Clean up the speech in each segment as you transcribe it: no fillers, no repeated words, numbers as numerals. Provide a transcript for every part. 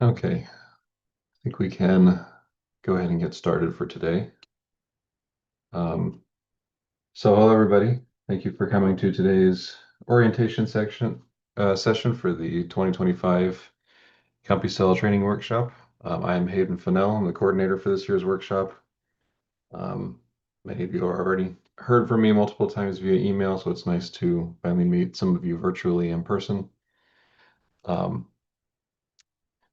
Okay, I think we can go ahead and get started for today. Um, hello everybody. Thank you for coming to today's orientation session for the 2025 CompuCell training workshop. I am Hayden Fennell. I'm the coordinator for this year's workshop. Many of you are already heard from me multiple times via email, so it's nice to finally meet some of you virtually in person. Um,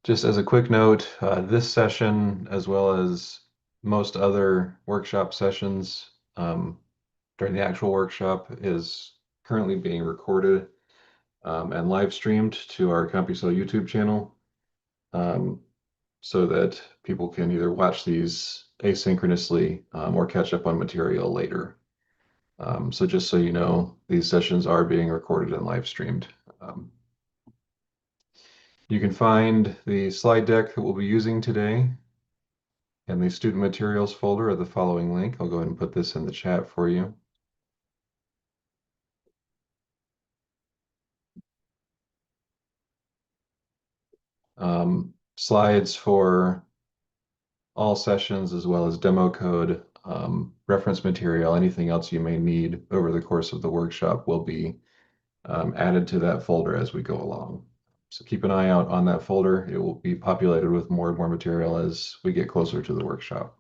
Just as a quick note, this session, as well as most other workshop sessions during the actual workshop, is currently being recorded and live streamed to our CompuCell YouTube channel um, so that people can either watch these asynchronously or catch up on material later. So just so you know, these sessions are being recorded and live streamed. Um, you can find the slide deck that we'll be using today in the student materials folder of the following link. I'll go ahead and put this in the chat for you. Slides for all sessions, as well as demo code, reference material, anything else you may need over the course of the workshop will be added to that folder as we go along. So keep an eye out on that folder. It will be populated with more and more material as we get closer to the workshop.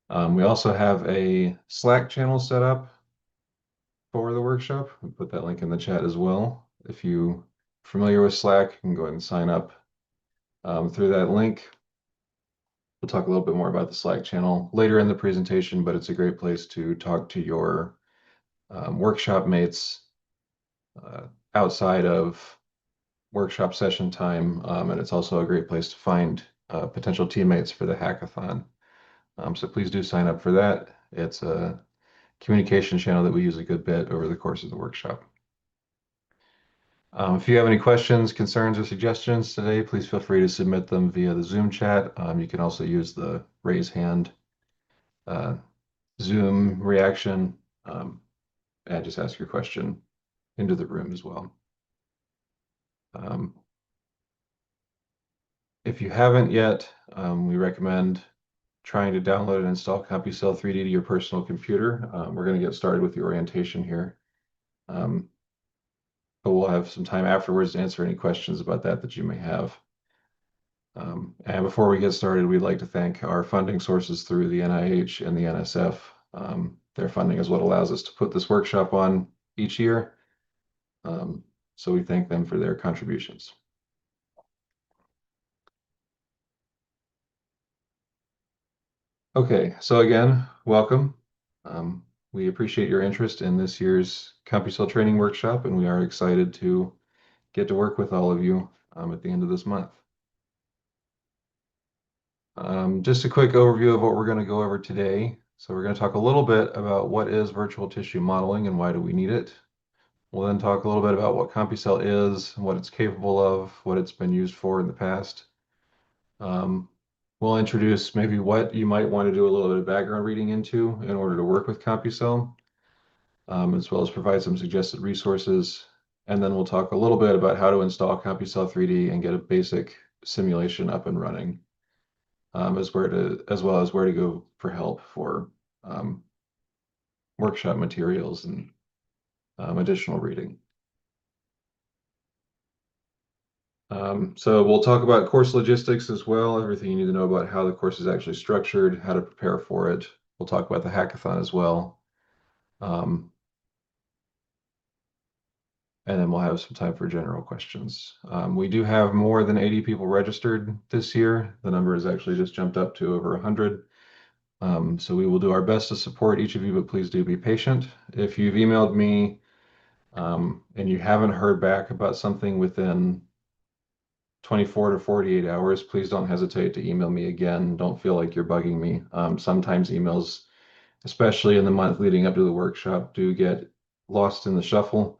We also have a Slack channel set up for the workshop. We put that link in the chat as well. If you're familiar with Slack, you can go ahead and sign up through that link. We'll talk a little bit more about the Slack channel later in the presentation, but it's a great place to talk to your workshop mates outside of workshop session time. And it's also a great place to find potential teammates for the hackathon. So please do sign up for that. It's a communication channel that we use a good bit over the course of the workshop. If you have any questions, concerns, or suggestions today, please feel free to submit them via the Zoom chat. You can also use the raise hand Zoom reaction and just ask your question into the room as well. Um, if you haven't yet, we recommend trying to download and install CompuCell3D to your personal computer. We're going to get started with the orientation here. But we'll have some time afterwards to answer any questions about that you may have. And before we get started, we'd like to thank our funding sources through the NIH and the NSF. Their funding is what allows us to put this workshop on each year. So we thank them for their contributions. Okay, so again, welcome. We appreciate your interest in this year's CompuCell training workshop, and we are excited to get to work with all of you at the end of this month. Just a quick overview of what we're going to go over today. So we're going to talk a little bit about what is virtual tissue modeling and why do we need it. We'll then talk a little bit about what CompuCell is, what it's capable of, what it's been used for in the past. We'll introduce maybe what you might want to do a little bit of background reading into in order to work with CompuCell, as well as provide some suggested resources. And then we'll talk a little bit about how to install CompuCell3D and get a basic simulation up and running. As well as where to go for help for workshop materials and additional reading. So we'll talk about course logistics as well, everything you need to know about how the course is actually structured, how to prepare for it. We'll talk about the hackathon as well. And then we'll have some time for general questions. We do have more than 80 people registered this year. The number has actually just jumped up to over 100. So we will do our best to support each of you, but please do be patient. If you've emailed me and you haven't heard back about something within 24 to 48 hours, please don't hesitate to email me again. Don't feel like you're bugging me. Sometimes emails, especially in the month leading up to the workshop, do get lost in the shuffle.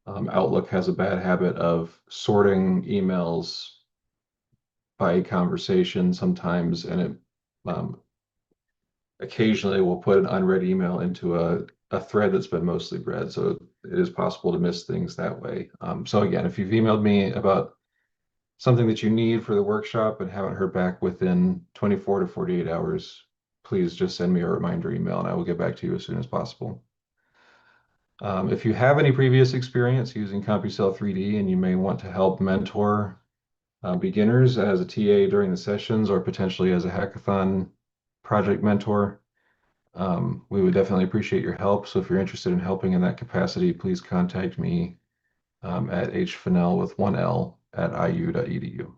Outlook has a bad habit of sorting emails by conversation sometimes, and it occasionally will put an unread email into a thread that's been mostly read. So it is possible to miss things that way. So again, if you've emailed me about something that you need for the workshop and haven't heard back within 24 to 48 hours, please just send me a reminder email and I will get back to you as soon as possible. If you have any previous experience using CompuCell3D and you may want to help mentor beginners as a TA during the sessions or potentially as a hackathon project mentor, we would definitely appreciate your help. So if you're interested in helping in that capacity, please contact me at hfennell with 1L at iu.edu.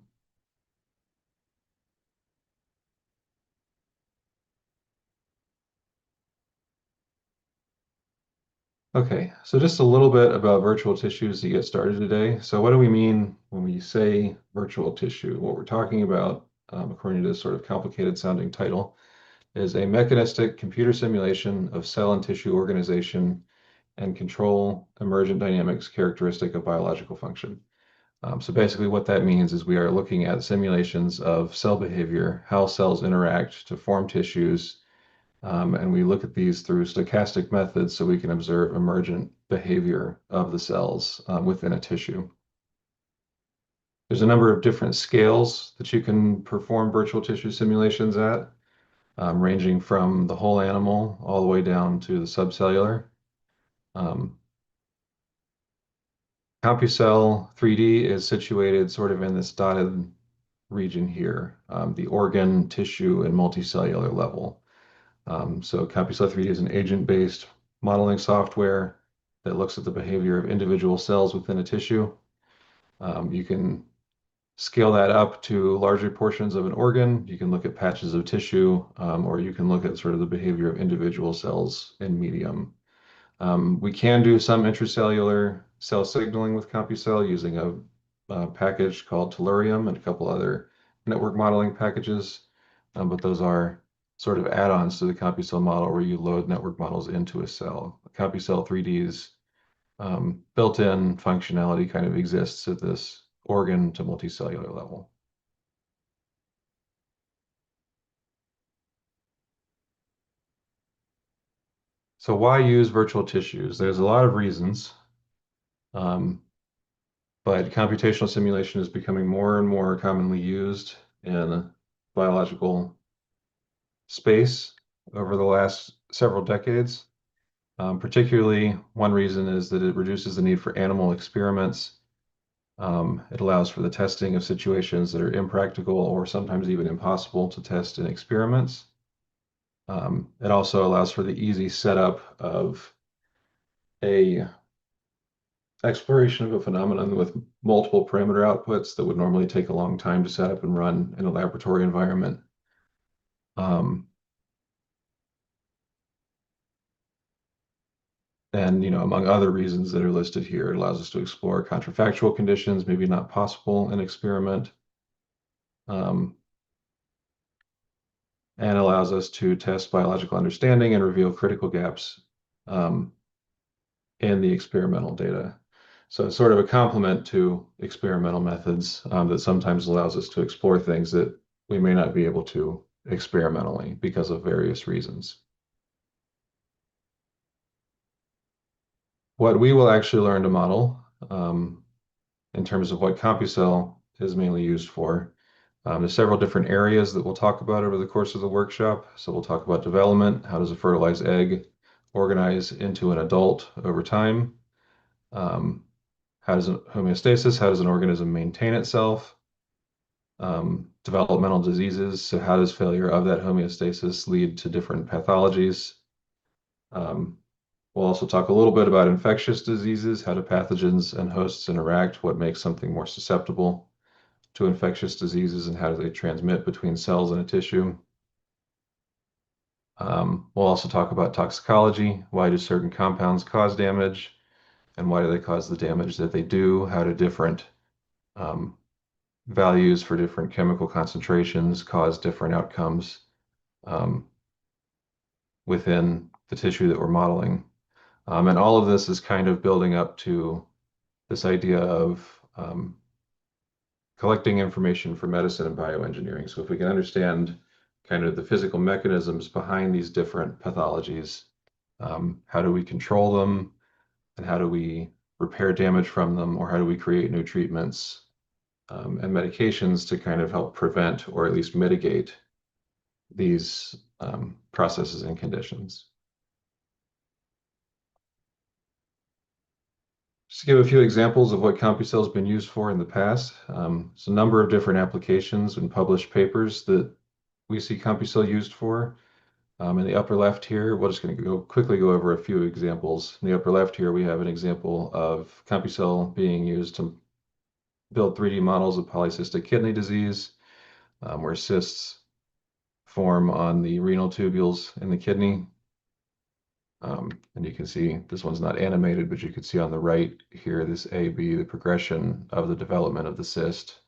Okay, so just a little bit about virtual tissues to get started today. So what do we mean when we say virtual tissue? What we're talking about, according to this sort of complicated sounding title, is a mechanistic computer simulation of cell and tissue organization and control emergent dynamics characteristic of biological function. So basically what that means is we are looking at simulations of cell behavior, how cells interact to form tissues, and we look at these through stochastic methods so we can observe emergent behavior of the cells within a tissue. There's a number of different scales that you can perform virtual tissue simulations at, ranging from the whole animal all the way down to the subcellular. Um, CompuCell3D is situated sort of in this dotted region here, the organ, tissue, and multicellular level. So CompuCell3D is an agent-based modeling software that looks at the behavior of individual cells within a tissue. You can scale that up to larger portions of an organ. You can look at patches of tissue, or you can look at sort of the behavior of individual cells in medium. We can do some intracellular cell signaling with CompuCell using a package called Tellurium and a couple other network modeling packages, but those are sort of add-ons to the CompuCell model where you load network models into a cell. CompuCell3D's built-in functionality kind of exists at this organ to multicellular level. So why use virtual tissues? There's a lot of reasons. Um, But computational simulation is becoming more and more commonly used in biological space over the last several decades. Particularly, one reason is that it reduces the need for animal experiments. It allows for the testing of situations that are impractical or sometimes even impossible to test in experiments. It also allows for the easy setup of a exploration of a phenomenon with multiple parameter outputs that would normally take a long time to set up and run in a laboratory environment. Um, and, among other reasons that are listed here, it allows us to explore contrafactual conditions, maybe not possible in experiment, um, and allows us to test biological understanding and reveal critical gaps um, in the experimental data. So it's sort of a complement to experimental methods that sometimes allows us to explore things that we may not be able to experimentally because of various reasons. What we will actually learn to model in terms of what CompuCell is mainly used for, there's several different areas that we'll talk about over the course of the workshop. So we'll talk about development, how does a fertilized egg organize into an adult over time? How does homeostasis, how does an organism maintain itself? Developmental diseases, so how does failure of that homeostasis lead to different pathologies? We'll also talk a little bit about infectious diseases, how do pathogens and hosts interact, what makes something more susceptible to infectious diseases, and how do they transmit between cells in a tissue. We'll also talk about toxicology, why do certain compounds cause damage, and why do they cause the damage that they do, how do different values for different chemical concentrations cause different outcomes within the tissue that we're modeling. And all of this is kind of building up to this idea of collecting information for medicine and bioengineering. So if we can understand kind of the physical mechanisms behind these different pathologies, how do we control them, and how do we repair damage from them, or how do we create new treatments? and medications to kind of help prevent or at least mitigate these processes and conditions. Just to give a few examples of what CompuCell has been used for in the past. It's a number of different applications and published papers that we see CompuCell used for. In the upper left here, we're just going to quickly go over a few examples. In the upper left here, we have an example of CompuCell being used to build 3D models of polycystic kidney disease, where cysts form on the renal tubules in the kidney. And you can see this one's not animated, but you can see on the right here, this AB, the progression of the development of the cyst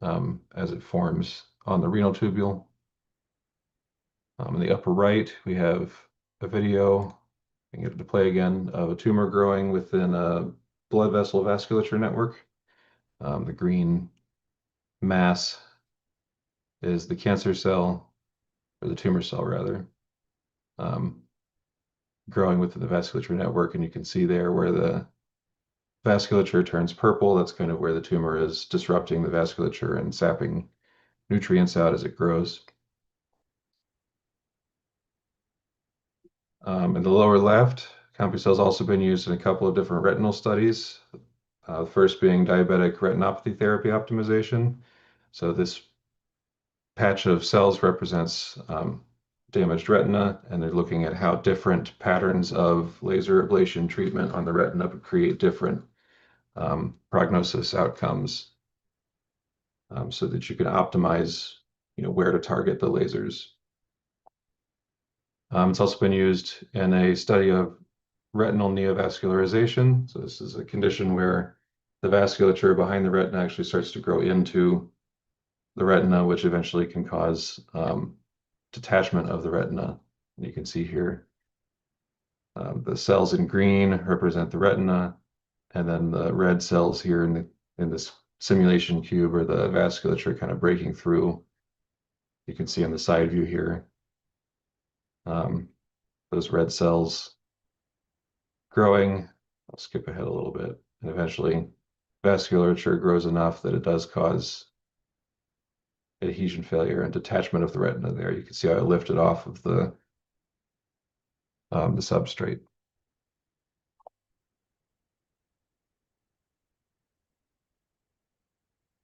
as it forms on the renal tubule. In the upper right, we have a video, I can get it to play again, of a tumor growing within a blood vessel vasculature network. The green mass is the cancer cell, or the tumor cell rather, growing within the vasculature network. And you can see there where the vasculature turns purple. That's kind of where the tumor is disrupting the vasculature and sapping nutrients out as it grows. In the lower left, CompuCell has also been used in a couple of different retinal studies. The first being diabetic retinopathy therapy optimization. So this patch of cells represents damaged retina, and they're looking at how different patterns of laser ablation treatment on the retina create different prognosis outcomes, so that you can optimize, where to target the lasers. It's also been used in a study of retinal neovascularization. So this is a condition where the vasculature behind the retina actually starts to grow into the retina, which eventually can cause detachment of the retina. And you can see here the cells in green represent the retina, and then the red cells here in this simulation cube are the vasculature kind of breaking through. You can see on the side view here those red cells growing. I'll skip ahead a little bit, and eventually vasculature grows enough that it does cause adhesion failure and detachment of the retina there. You can see how it lifted off of the substrate.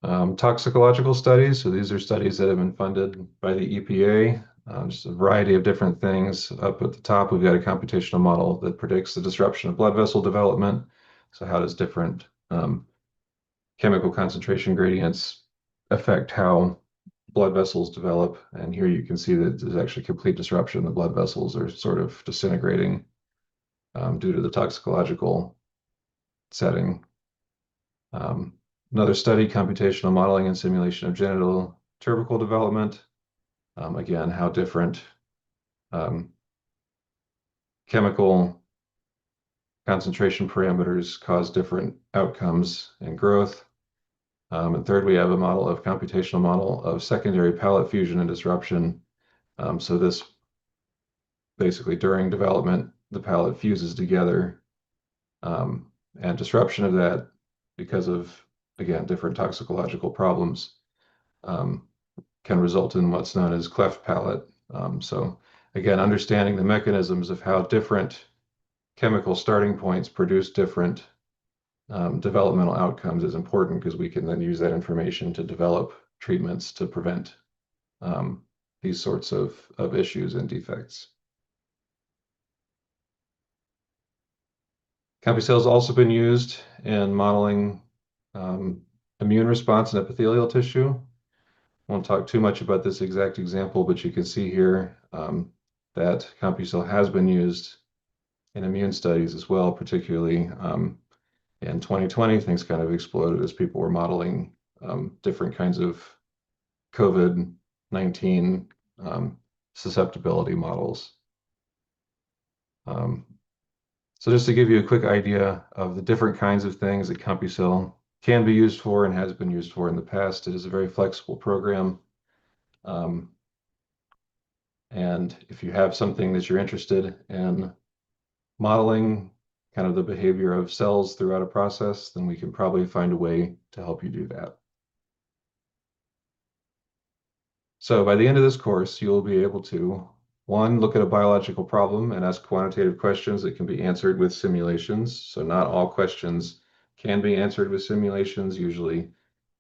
Toxicological studies. So these are studies that have been funded by the EPA. Just a variety of different things. Up at the top, we've got a computational model that predicts the disruption of blood vessel development. So how does different chemical concentration gradients affect how blood vessels develop? And here you can see that there's actually complete disruption. The blood vessels are sort of disintegrating due to the toxicological setting. Another study, computational modeling and simulation of genital tubercle development. Again, how different chemical concentration parameters cause different outcomes and growth. And third, we have a computational model of secondary palate fusion and disruption. So this basically during development, the palate fuses together, and disruption of that because of, again, different toxicological problems can result in what's known as cleft palate. So again, understanding the mechanisms of how different chemical starting points produce different developmental outcomes is important, because we can then use that information to develop treatments to prevent these sorts of issues and defects. CompuCell has also been used in modeling immune response in epithelial tissue. I won't talk too much about this exact example, but you can see here that CompuCell has been used in immune studies as well, particularly in 2020. Things kind of exploded as people were modeling different kinds of COVID-19 susceptibility models. So just to give you a quick idea of the different kinds of things that CompuCell can be used for and has been used for in the past, it is a very flexible program. And if you have something that you're interested in modeling kind of the behavior of cells throughout a process, then we can probably find a way to help you do that. So by the end of this course, you'll be able to, one, look at a biological problem and ask quantitative questions that can be answered with simulations. So not all questions can be answered with simulations. Usually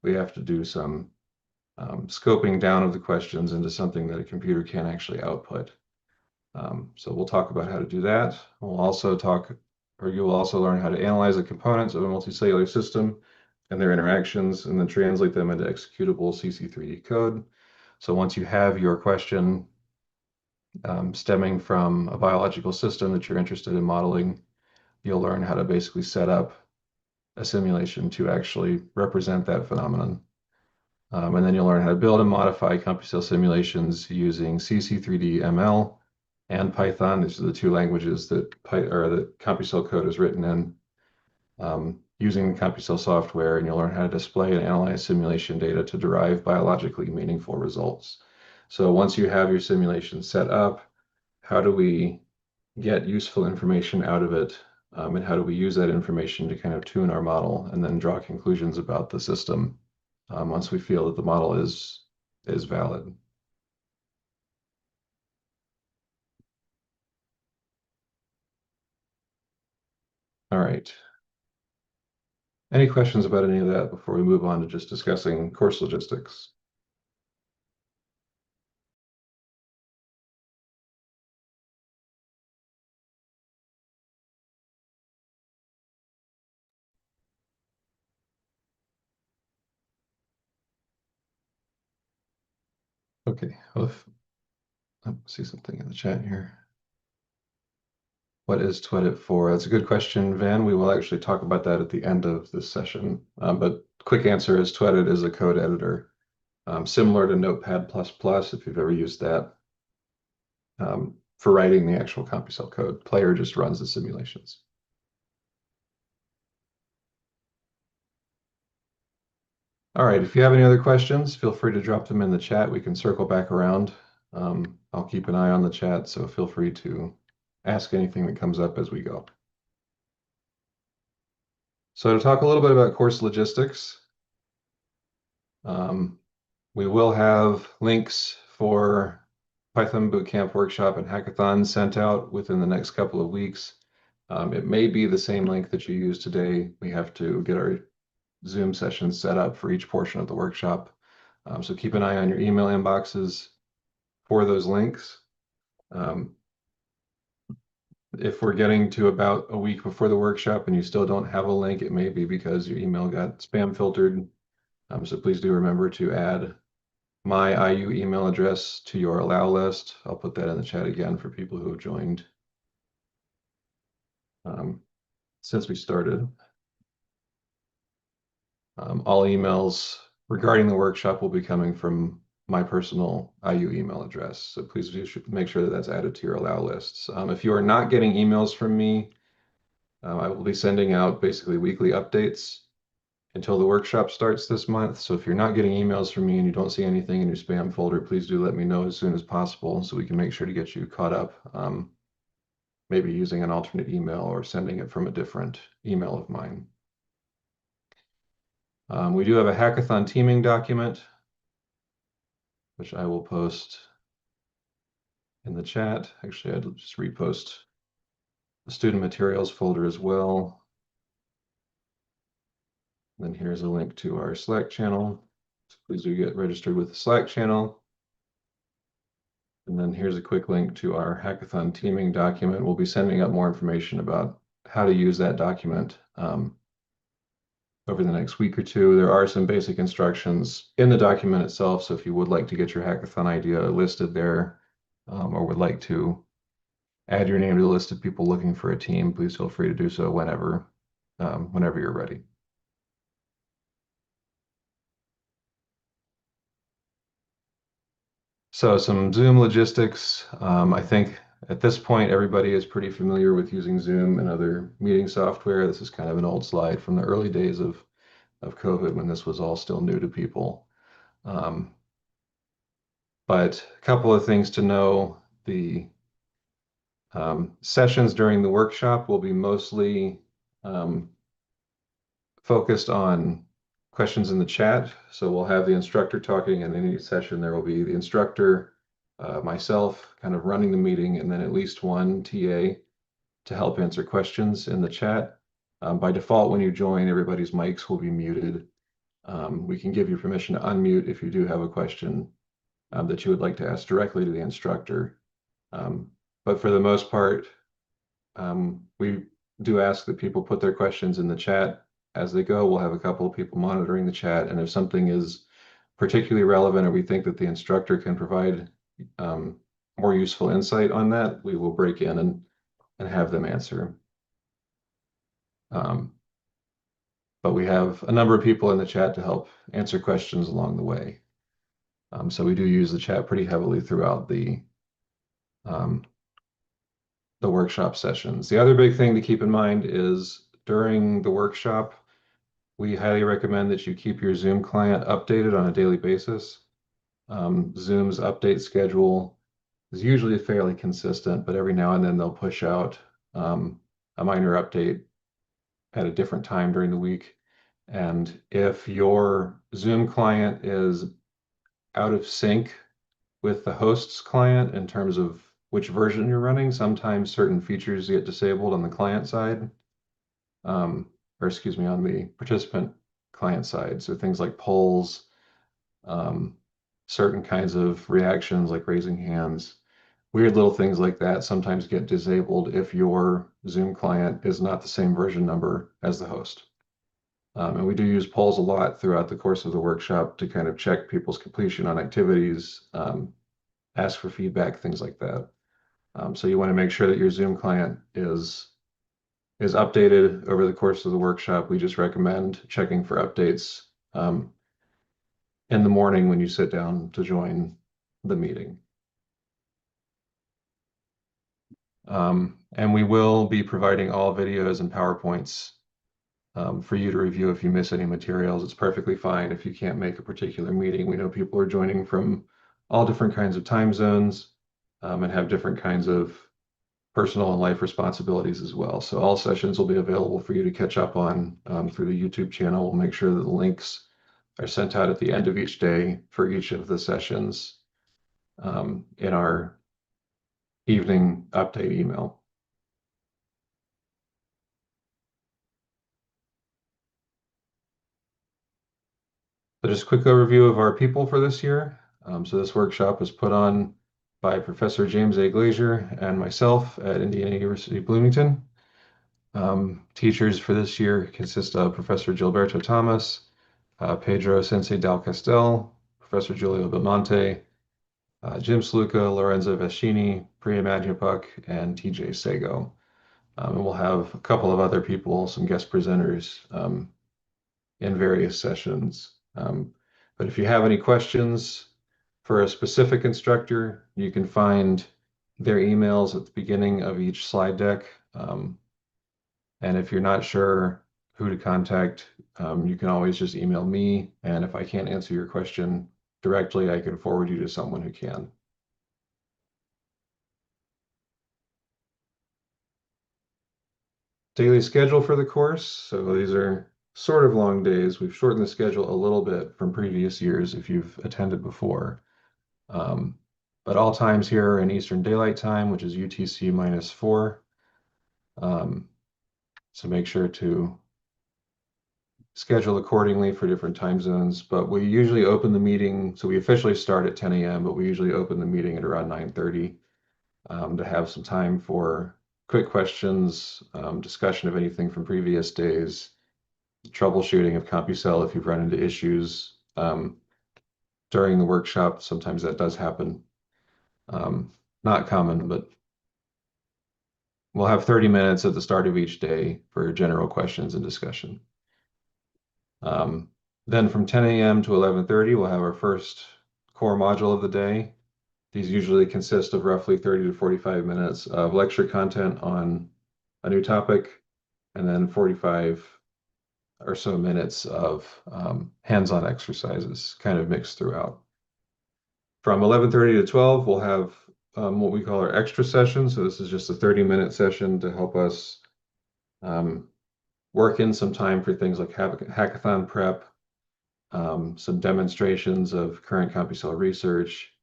we have to do some scoping down of the questions into something that a computer can actually output. So we'll talk about how to do that. We'll also talk, or you will also learn how to analyze the components of a multicellular system and their interactions, and then translate them into executable CC3D code. So once you have your question stemming from a biological system that you're interested in modeling, you'll learn how to basically set up a simulation to actually represent that phenomenon. And then you'll learn how to build and modify CompuCell simulations using CC3D ML and Python. These are the two languages that CompuCell code is written in, using CompuCell software, and you'll learn how to display and analyze simulation data to derive biologically meaningful results. So once you have your simulation set up, how do we get useful information out of it? And how do we use that information to kind of tune our model and then draw conclusions about the system once we feel that the model is valid? All right. Any questions about any of that before we move on to just discussing course logistics? Okay, see something in the chat here. What is TWEDIT for? That's a good question, Van. We will actually talk about that at the end of this session. But quick answer is TWEDIT is a code editor, similar to Notepad++, if you've ever used that, for writing the actual CompuCell code. Player just runs the simulations. All right, if you have any other questions, feel free to drop them in the chat. We can circle back around. I'll keep an eye on the chat, so feel free to ask anything that comes up as we go. So to talk a little bit about course logistics, we will have links for Python Bootcamp Workshop and Hackathon sent out within the next couple of weeks. It may be the same link that you use today. We have to get our Zoom sessions set up for each portion of the workshop. So keep an eye on your email inboxes for those links. If we're getting to about a week before the workshop and you still don't have a link, it may be because your email got spam filtered. So please do remember to add my IU email address to your allow list. I'll put that in the chat again for people who have joined since we started. All emails regarding the workshop will be coming from my personal IU email address. So please make sure that that's added to your allow lists. If you are not getting emails from me, I will be sending out basically weekly updates until the workshop starts this month. So if you're not getting emails from me and you don't see anything in your spam folder, please do let me know as soon as possible so we can make sure to get you caught up, maybe using an alternate email or sending it from a different email of mine. We do have a hackathon teaming document, which I will post in the chat. Actually, I'd just repost the student materials folder as well. And then here's a link to our Slack channel. So please do get registered with the Slack channel. And then here's a quick link to our hackathon teaming document. We'll be sending out more information about how to use that document over the next week or two. There are some basic instructions in the document itself. So if you would like to get your hackathon idea listed there, or would like to add your name to the list of people looking for a team, please feel free to do so whenever you're ready. So some Zoom logistics. I think at this point, everybody is pretty familiar with using Zoom and other meeting software. This is kind of an old slide from the early days of COVID when this was all still new to people. But a couple of things to know. The sessions during the workshop will be mostly focused on questions in the chat. So we'll have the instructor talking, and in each session there will be the instructor, myself kind of running the meeting, and then at least one TA to help answer questions in the chat. By default, when you join, everybody's mics will be muted. We can give you permission to unmute if you do have a question that you would like to ask directly to the instructor. But for the most part, we do ask that people put their questions in the chat as they go. We'll have a couple of people monitoring the chat, and if something is particularly relevant or we think that the instructor can provide more useful insight on that, we will break in and have them answer. But we have a number of people in the chat to help answer questions along the way. So we do use the chat pretty heavily throughout the workshop sessions. The other big thing to keep in mind is during the workshop, we highly recommend that you keep your Zoom client updated on a daily basis. Zoom's update schedule is usually fairly consistent, but every now and then they'll push out a minor update at a different time during the week. And if your Zoom client is out of sync with the host's client in terms of which version you're running, sometimes certain features get disabled on the client side, or excuse me, on the participant client side. So things like polls, certain kinds of reactions like raising hands, weird little things like that sometimes get disabled if your Zoom client is not the same version number as the host. And we do use polls a lot throughout the course of the workshop to kind of check people's completion on activities, ask for feedback, things like that. So you want to make sure that your Zoom client is updated over the course of the workshop. We just recommend checking for updates in the morning when you sit down to join the meeting. And we will be providing all videos and PowerPoints for you to review if you miss any materials. It's perfectly fine if you can't make a particular meeting. We know people are joining from all different kinds of time zones and have different kinds of personal and life responsibilities as well. So all sessions will be available for you to catch up on through the YouTube channel. We'll make sure that the links are sent out at the end of each day for each of the sessions in our evening update email. So just a quick overview of our people for this year. So this workshop was put on by Professor James A. Glazier and myself at Indiana University Bloomington. Teachers for this year consist of Professor Gilberto Thomas, Pedro Sensei Del Castel, Professor Giulio Belmonte, Jim Sluca, Lorenzo Vescini, Priya Majapuk, and TJ Sago. And we'll have a couple of other people, some guest presenters in various sessions. But if you have any questions for a specific instructor, you can find their emails at the beginning of each slide deck. And if you're not sure who to contact, you can always just email me. And if I can't answer your question directly, I can forward you to someone who can. Daily schedule for the course. So these are sort of long days. We've shortened the schedule a little bit from previous years if you've attended before. But all times here are in Eastern Daylight Time, which is UTC -4. So make sure to schedule accordingly for different time zones. But we usually open the meeting, so we officially start at 10 a.m., but we usually open the meeting at around 9:30 to have some time for quick questions, discussion of anything from previous days, troubleshooting of CompuCell if you've run into issues during the workshop. Sometimes that does happen. Not common, but we'll have 30 minutes at the start of each day for general questions and discussion. Then from 10 a.m. to 11:30, we'll have our first core module of the day. These usually consist of roughly 30 to 45 minutes of lecture content on a new topic, and then 45 or so minutes of hands-on exercises kind of mixed throughout. From 11:30 to 12, we'll have what we call our extra session. So this is just a 30-minute session to help us work in some time for things like hackathon prep, some demonstrations of current CompuCell research,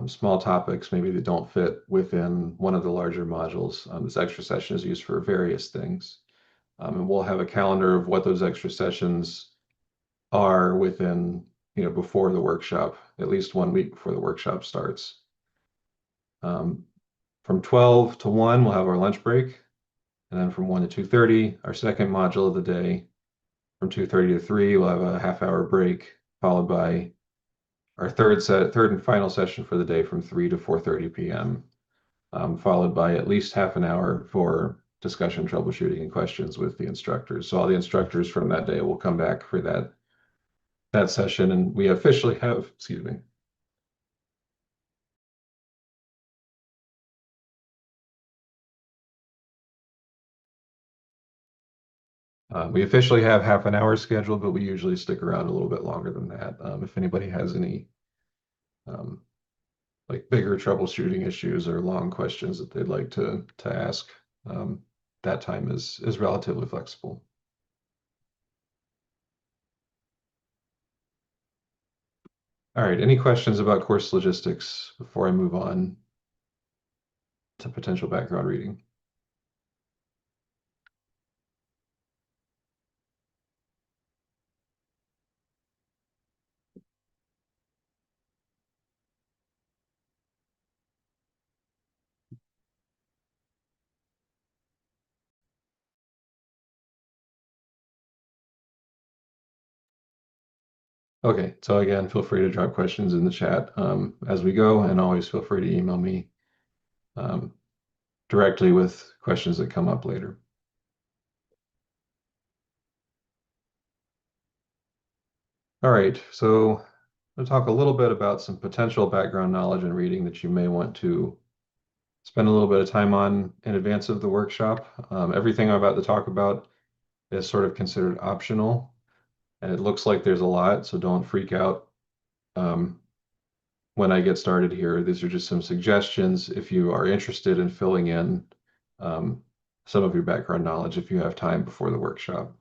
small topics maybe that don't fit within one of the larger modules. This extra session is used for various things. And we'll have a calendar of what those extra sessions are within, before the workshop, at least 1 week before the workshop starts. From 12 to 1, we'll have our lunch break. And then from 1 to 2:30, our second module of the day. From 2:30 to 3, we'll have a half-hour break, followed by our third and final session for the day from 3 to 4:30 p.m., followed by at least half an hour for discussion, troubleshooting, and questions with the instructors. So all the instructors from that day will come back for that session, and we officially have, excuse me. We officially have half an hour scheduled, but we usually stick around a little bit longer than that. If anybody has any like bigger troubleshooting issues or long questions that they'd like to ask, that time is relatively flexible. All right, any questions about course logistics before I move on to potential background reading? Okay, so again, feel free to drop questions in the chat as we go, and always feel free to email me directly with questions that come up later. All right, so I'll talk a little bit about some potential background knowledge and reading that you may want to spend a little bit of time on in advance of the workshop. Everything I'm about to talk about is sort of considered optional, and it looks like there's a lot, so don't freak out when I get started here. These are just some suggestions if you are interested in filling in some of your background knowledge if you have time before the workshop.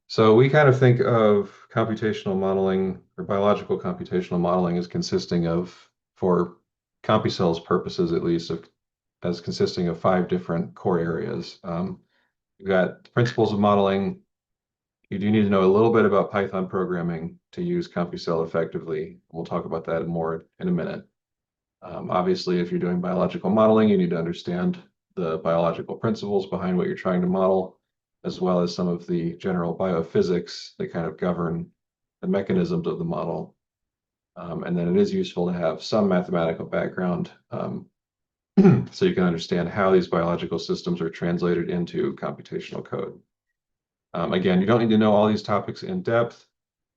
So we kind of think of computational modeling or biological computational modeling as consisting of, for CompuCell's purposes at least, as consisting of 5 different core areas. You've got principles of modeling. You do need to know a little bit about Python programming to use CompuCell effectively. We'll talk about that more in a minute. Obviously, if you're doing biological modeling, you need to understand the biological principles behind what you're trying to model, as well as some of the general biophysics that kind of govern the mechanisms of the model. And then it is useful to have some mathematical background so you can understand how these biological systems are translated into computational code. Again, you don't need to know all these topics in depth.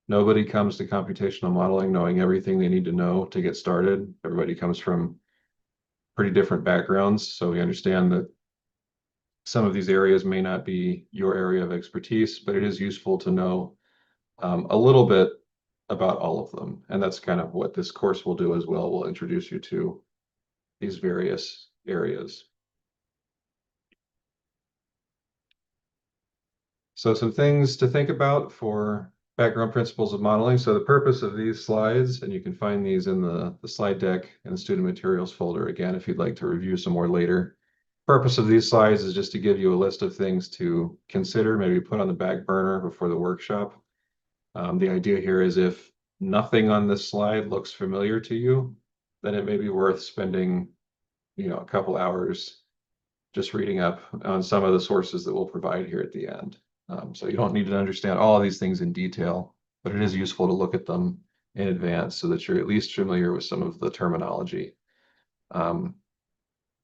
Nobody comes to computational modeling knowing everything they need to know to get started. Everybody comes from pretty different backgrounds, so we understand that some of these areas may not be your area of expertise, but it is useful to know a little bit about all of them. And that's kind of what this course will do as well. We'll introduce you to these various areas. So some things to think about for background principles of modeling. So the purpose of these slides, and you can find these in the slide deck in the student materials folder, again, if you'd like to review some more later. Purpose of these slides is just to give you a list of things to consider, maybe put on the back burner before the workshop. The idea here is if nothing on this slide looks familiar to you, then it may be worth spending, a couple hours just reading up on some of the sources that we'll provide here at the end. So you don't need to understand all of these things in detail, but it is useful to look at them in advance so that you're at least familiar with some of the terminology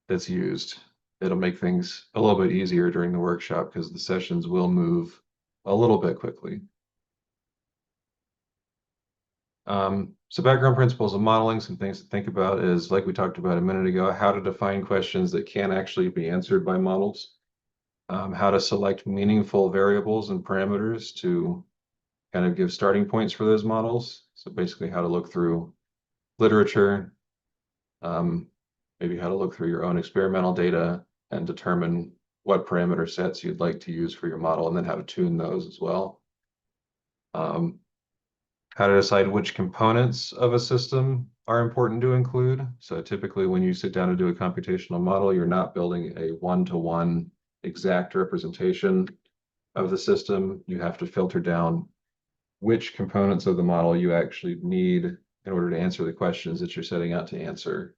that's used. It'll make things a little bit easier during the workshop because the sessions will move a little bit quickly. So background principles of modeling, some things to think about is, like we talked about a minute ago, how to define questions that can actually be answered by models. How to select meaningful variables and parameters to kind of give starting points for those models. So basically how to look through literature, maybe how to look through your own experimental data and determine what parameter sets you'd like to use for your model, and then how to tune those as well. Um, how to decide which components of a system are important to include. So typically when you sit down to do a computational model, you're not building a one-to-one exact representation of the system. You have to filter down which components of the model you actually need in order to answer the questions that you're setting out to answer.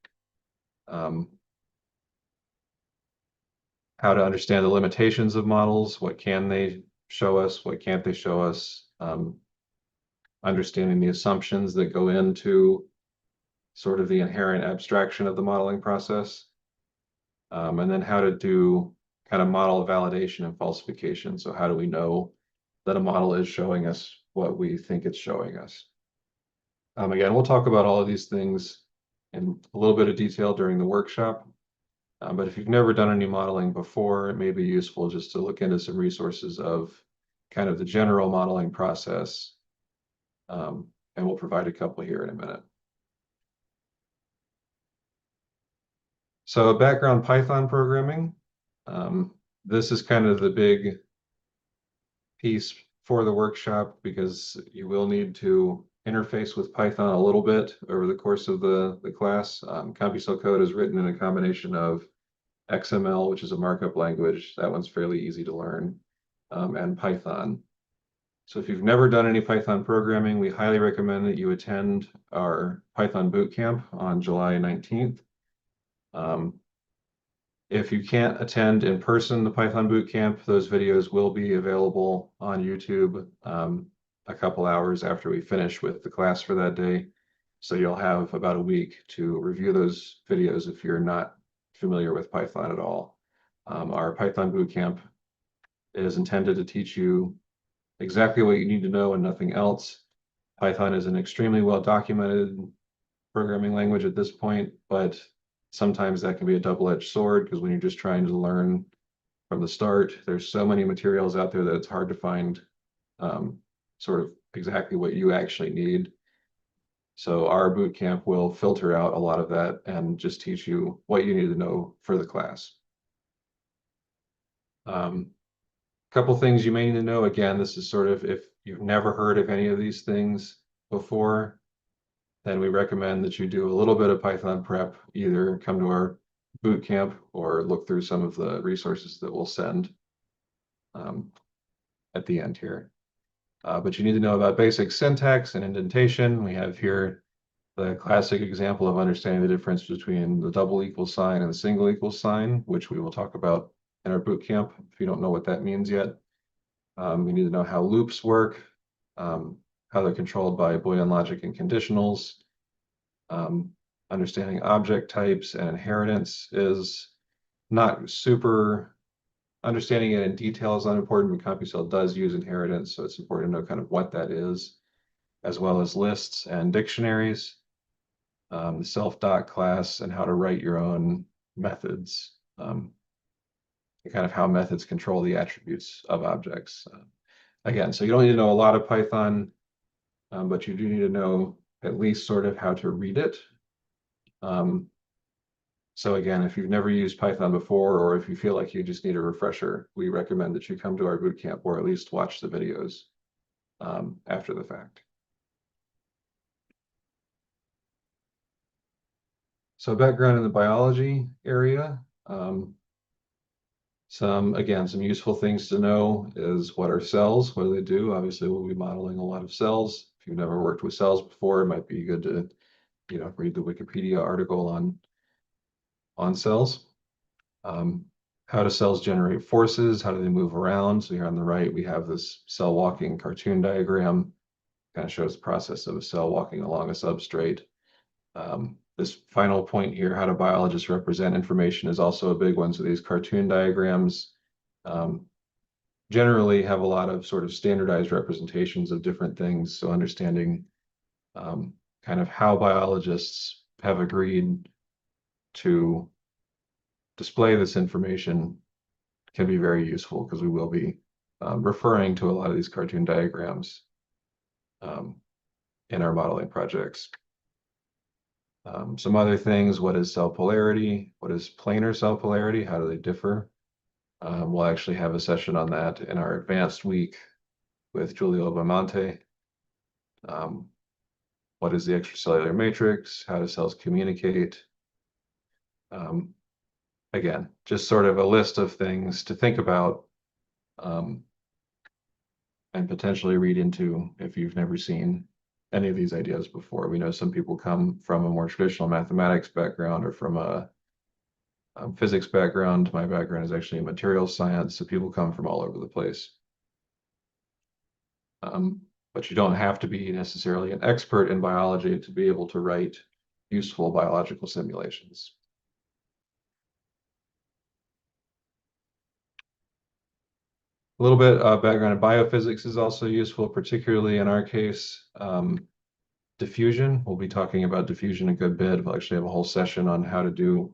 How to understand the limitations of models, what can they show us, what can't they show us, understanding the assumptions that go into sort of the inherent abstraction of the modeling process, and then how to do kind of model validation and falsification. So how do we know that a model is showing us what we think it's showing us? Again, we'll talk about all of these things in a little bit of detail during the workshop. But if you've never done any modeling before, it may be useful just to look into some resources of kind of the general modeling process. And we'll provide a couple here in a minute. So background Python programming. This is kind of the big piece for the workshop because you will need to interface with Python a little bit over the course of the class. CompuCell code is written in a combination of XML, which is a markup language. That one's fairly easy to learn, and Python. So if you've never done any Python programming, we highly recommend that you attend our Python bootcamp on July 19th. If you can't attend in person the Python bootcamp, those videos will be available on YouTube a couple hours after we finish with the class for that day. So you'll have about a week to review those videos if you're not familiar with Python at all. Our Python bootcamp is intended to teach you exactly what you need to know and nothing else. Python is an extremely well documented programming language at this point, but sometimes that can be a double-edged sword because when you're just trying to learn from the start, there's so many materials out there that it's hard to find sort of exactly what you actually need. So our boot camp will filter out a lot of that and just teach you what you need to know for the class. Couple things you may need to know. Again, this is sort of if you've never heard of any of these things before, then we recommend that you do a little bit of Python prep, either come to our boot camp or look through some of the resources that we'll send at the end here. But you need to know about basic syntax and indentation. We have here the classic example of understanding the difference between the double equal sign and the single equal sign, which we will talk about in our boot camp if you don't know what that means yet. You need to know how loops work, how they're controlled by Boolean logic and conditionals. Understanding object types and inheritance is not super, understanding it in detail is unimportant, but CompuCell does use inheritance, so it's important to know kind of what that is, as well as lists and dictionaries, the self-doc class, and how to write your own methods, and kind of how methods control the attributes of objects. Again, so you don't need to know a lot of Python, but you do need to know at least sort of how to read it. So again, if you've never used Python before, or if you feel like you just need a refresher, we recommend that you come to our bootcamp or at least watch the videos after the fact. So background in the biology area. Some useful things to know is what are cells, what do they do? Obviously, we'll be modeling a lot of cells. If you've never worked with cells before, it might be good to, read the Wikipedia article on cells. How do cells generate forces? How do they move around? So here on the right, we have this cell walking cartoon diagram. Kind of shows the process of a cell walking along a substrate. This final point here, how do biologists represent information, is also a big one. So these cartoon diagrams generally have a lot of sort of standardized representations of different things. So understanding kind of how biologists have agreed to display this information can be very useful because we will be referring to a lot of these cartoon diagrams in our modeling projects. Some other things, what is cell polarity? What is planar cell polarity? How do they differ? We'll actually have a session on that in our advanced week with Giulio Bamonte What is the extracellular matrix? How do cells communicate? Again, just sort of a list of things to think about um, and potentially read into if you've never seen any of these ideas before. We know some people come from a more traditional mathematics background or from a physics background. My background is actually in materials science, so people come from all over the place. But you don't have to be necessarily an expert in biology to be able to write useful biological simulations. A little bit of background in biophysics is also useful, particularly in our case. Diffusion, we'll be talking about diffusion a good bit. We'll actually have a whole session on how to do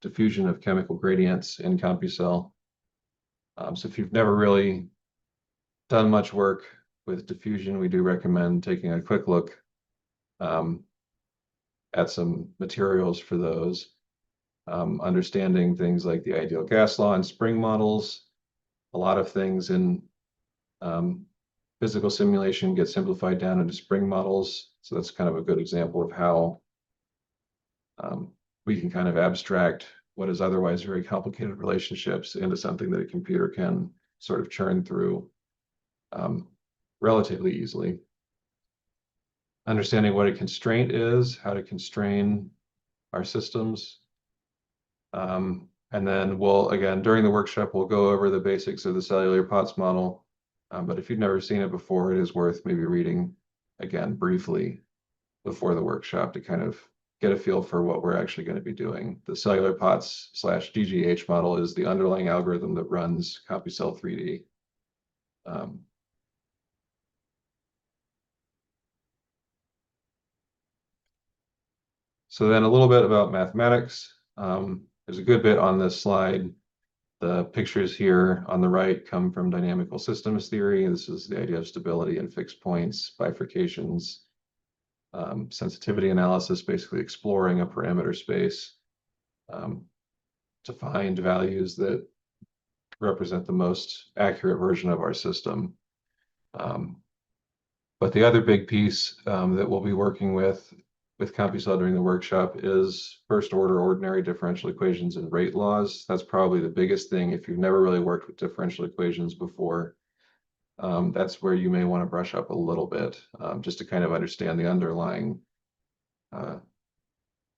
diffusion of chemical gradients in CompuCell. So if you've never really done much work with diffusion, we do recommend taking a quick look at some materials for those. Understanding things like the ideal gas law and spring models. A lot of things in physical simulation get simplified down into spring models. So that's kind of a good example of how we can kind of abstract what is otherwise very complicated relationships into something that a computer can sort of churn through relatively easily. Understanding what a constraint is, how to constrain our systems. And then we'll, again, during the workshop, we'll go over the basics of the cellular POTS model. But if you've never seen it before, it is worth maybe reading, again, briefly before the workshop to kind of get a feel for what we're actually going to be doing. The cellular POTS/GGH model is the underlying algorithm that runs CompuCell3D. So then a little bit about mathematics. There's a good bit on this slide. The pictures here on the right come from dynamical systems theory. This is the idea of stability and fixed points, bifurcations, sensitivity analysis, basically exploring a parameter space to find values that represent the most accurate version of our system. But the other big piece that we'll be working with CompuCell during the workshop is first order ordinary differential equations and rate laws. That's probably the biggest thing. If you've never really worked with differential equations before, that's where you may want to brush up a little bit, just to kind of understand the underlying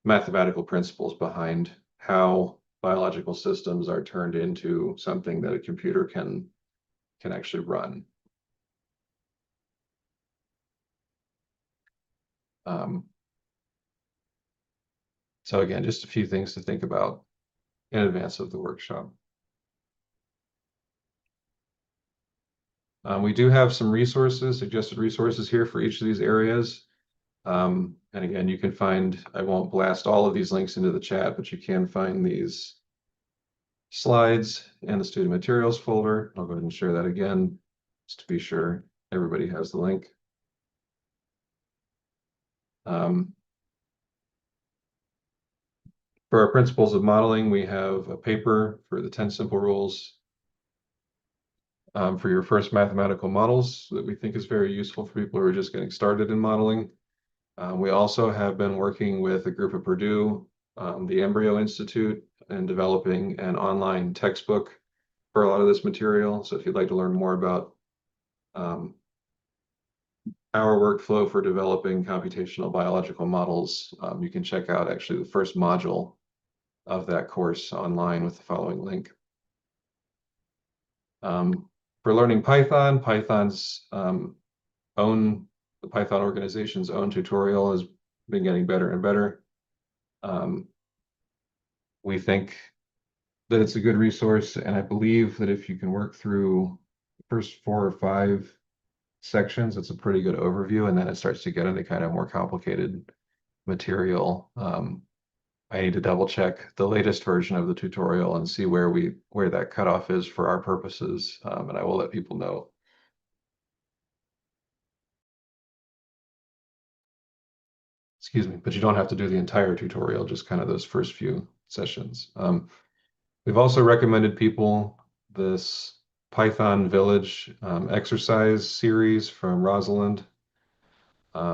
mathematical principles behind how biological systems are turned into something that a computer can actually run. So again, just a few things to think about in advance of the workshop. We do have some resources, suggested resources here for each of these areas. And again, you can find, I won't blast all of these links into the chat, but you can find these slides in the student materials folder. I'll go ahead and share that again, just to be sure everybody has the link. For our principles of modeling, we have a paper for the 10 simple rules for your first mathematical models that we think is very useful for people who are just getting started in modeling. We also have been working with a group at Purdue, the Embryo Institute, and developing an online textbook for a lot of this material. So if you'd like to learn more about our workflow for developing computational biological models, you can check out actually the first module of that course online with the following link. For learning Python, the Python organization's own tutorial has been getting better and better. We think that it's a good resource, and I believe that if you can work through the first 4 or 5 sections, it's a pretty good overview, and then it starts to get into kind of more complicated material. I need to double check the latest version of the tutorial and see where that cutoff is for our purposes, and I will let people know. Excuse me, but you don't have to do the entire tutorial, just kind of those first few sessions. We've also recommended people this Python Village exercise series from Rosalind.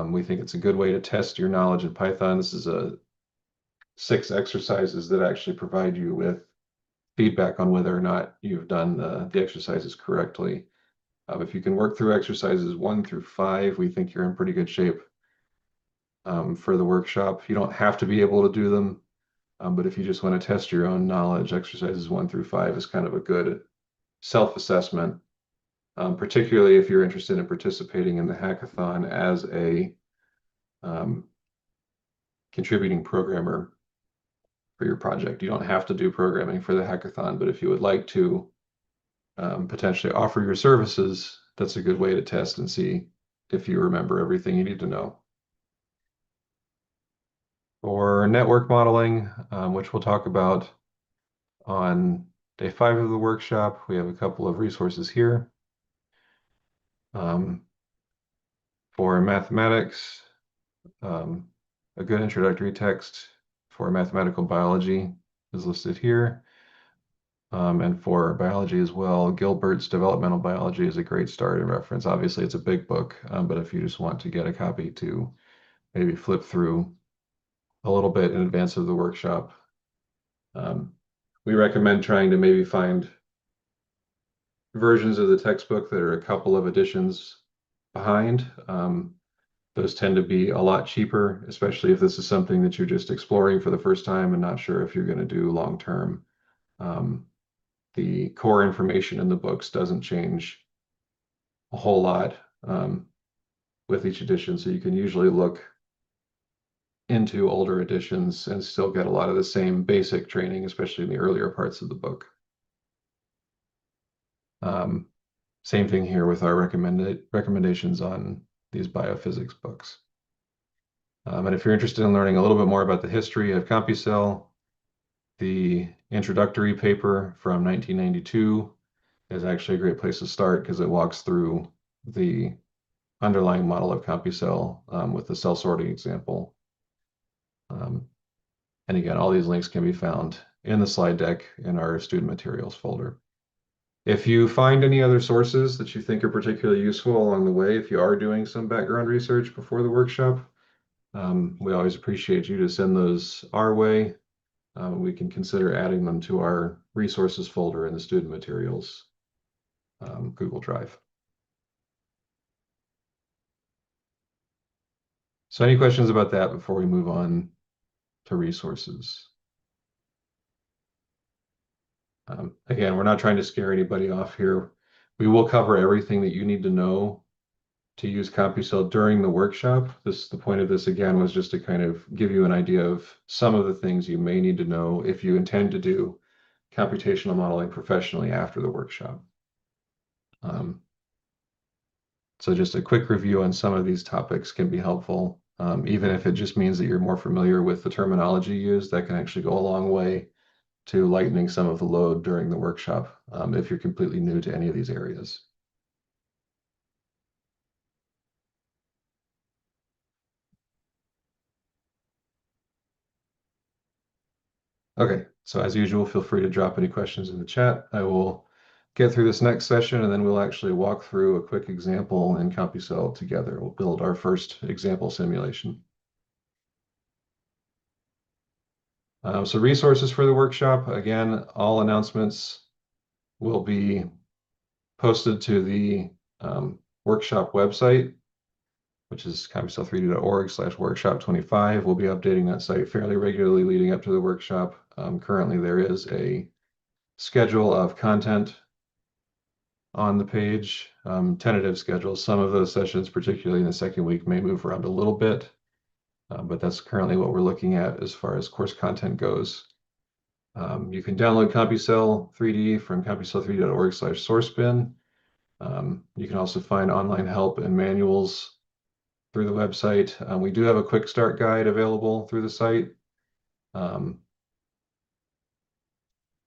We think it's a good way to test your knowledge in Python. This is 6 exercises that actually provide you with feedback on whether or not you've done the exercises correctly. If you can work through exercises 1 through 5, we think you're in pretty good shape for the workshop. You don't have to be able to do them, but if you just want to test your own knowledge, exercises 1 through 5 is kind of a good self-assessment, particularly if you're interested in participating in the hackathon as a contributing programmer for your project. You don't have to do programming for the hackathon, but if you would like to potentially offer your services, that's a good way to test and see if you remember everything you need to know. For network modeling, which we'll talk about on day 5 of the workshop, we have a couple of resources here. For mathematics, a good introductory text for mathematical biology is listed here. And for biology as well, Gilbert's Developmental Biology is a great start and reference. Obviously, it's a big book, but if you just want to get a copy to maybe flip through a little bit in advance of the workshop, we recommend trying to maybe find versions of the textbook that are a couple of editions behind. Those tend to be a lot cheaper, especially if this is something that you're just exploring for the first time and not sure if you're going to do long term. The core information in the books doesn't change a whole lot with each edition, so you can usually look into older editions and still get a lot of the same basic training, especially in the earlier parts of the book. Same thing here with our recommendations on these biophysics books. And if you're interested in learning a little bit more about the history of CompuCell, the introductory paper from 1992 is actually a great place to start because it walks through the underlying model of CompuCell with the cell sorting example. And again, all these links can be found in the slide deck in our student materials folder. If you find any other sources that you think are particularly useful along the way, if you are doing some background research before the workshop, we always appreciate you to send those our way. We can consider adding them to our resources folder in the student materials Google Drive. So any questions about that before we move on to resources? Again, we're not trying to scare anybody off here. We will cover everything that you need to know to use CompuCell during the workshop. The point of this, again, was just to kind of give you an idea of some of the things you may need to know if you intend to do computational modeling professionally after the workshop. So just a quick review on some of these topics can be helpful. Even if it just means that you're more familiar with the terminology used, that can actually go a long way to lightening some of the load during the workshop if you're completely new to any of these areas. Okay, so as usual, feel free to drop any questions in the chat. I will get through this next session, and then we'll actually walk through a quick example in CompuCell together. We'll build our first example simulation. So resources for the workshop, again, all announcements will be posted to the workshop website, which is CompuCell3D.org/workshop25. We'll be updating that site fairly regularly leading up to the workshop. Currently, there is a schedule of content on the page, tentative schedules. Some of those sessions, particularly in the second week, may move around a little bit, but that's currently what we're looking at as far as course content goes. You can download CompuCell3D from CompuCell3D.org/sourcebin. You can also find online help and manuals through the website. We do have a quick start guide available through the site.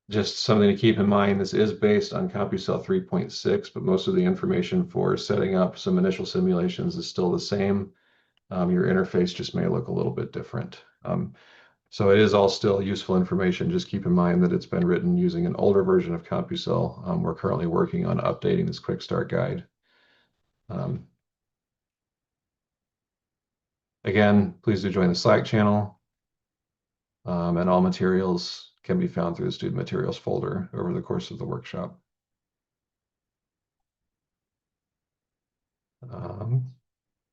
Just something to keep in mind, this is based on CompuCell 3.6, but most of the information for setting up some initial simulations is still the same. Your interface just may look a little bit different. So it is all still useful information. Just keep in mind that it's been written using an older version of CompuCell. We're currently working on updating this quick start guide. Again, please do join the Slack channel, and all materials can be found through the student materials folder over the course of the workshop.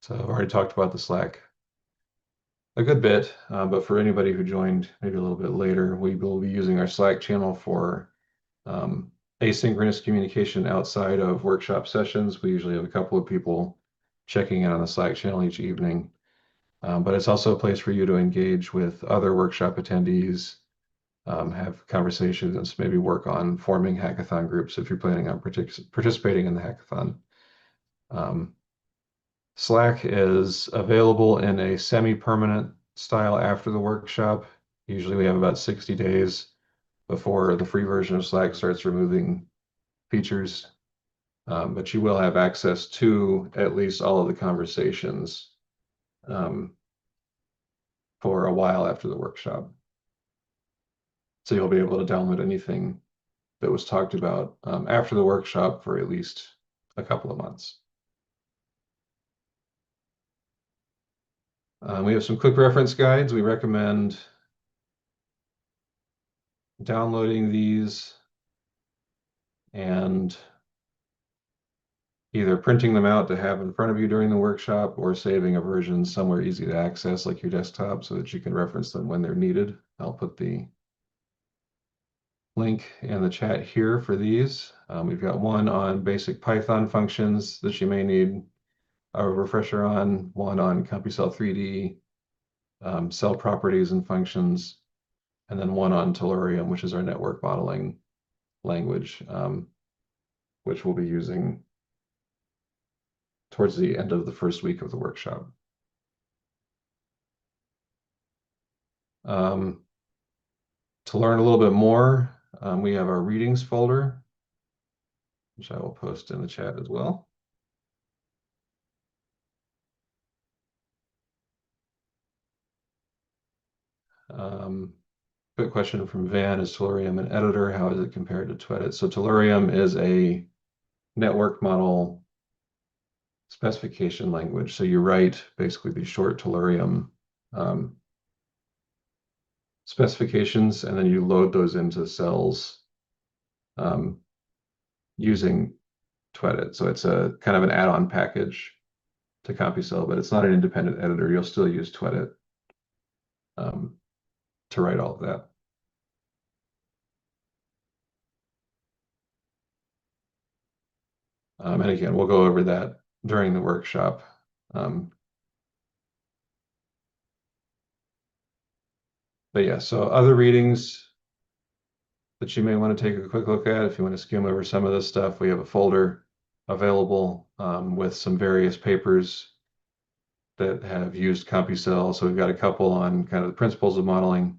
So I've already talked about the Slack a good bit, but for anybody who joined maybe a little bit later, we will be using our Slack channel for asynchronous communication outside of workshop sessions. We usually have a couple of people checking in on the Slack channel each evening, but it's also a place for you to engage with other workshop attendees, have conversations, maybe work on forming hackathon groups if you're planning on participating in the hackathon. Slack is available in a semi-permanent style after the workshop. Usually we have about 60 days before the free version of Slack starts removing features. But you will have access to at least all of the conversations for a while after the workshop. So you'll be able to download anything that was talked about after the workshop for at least a couple of months. We have some quick reference guides. We recommend downloading these and either printing them out to have in front of you during the workshop or saving a version somewhere easy to access like your desktop so that you can reference them when they're needed. I'll put the link in the chat here for these. We've got one on basic Python functions that you may need a refresher on, one on CompuCell3D, cell properties and functions, and then one on Tellurium, which is our network modeling language, which we'll be using towards the end of the first week of the workshop. To learn a little bit more, we have our readings folder, which I will post in the chat as well. Quick question from Van, is Tellurium an editor? How is it compared to Twedit? So Tellurium is a network model specification language. So you write basically the short Tellurium specifications, and then you load those into cells using Twedit. So it's a kind of an add-on package to CompuCell, but it's not an independent editor. You'll still use Twedit to write all of that. And again, we'll go over that during the workshop. But yeah, so other readings that you may want to take a quick look at if you want to skim over some of this stuff, we have a folder available with some various papers that have used CompuCell. So we've got a couple on kind of the principles of modeling,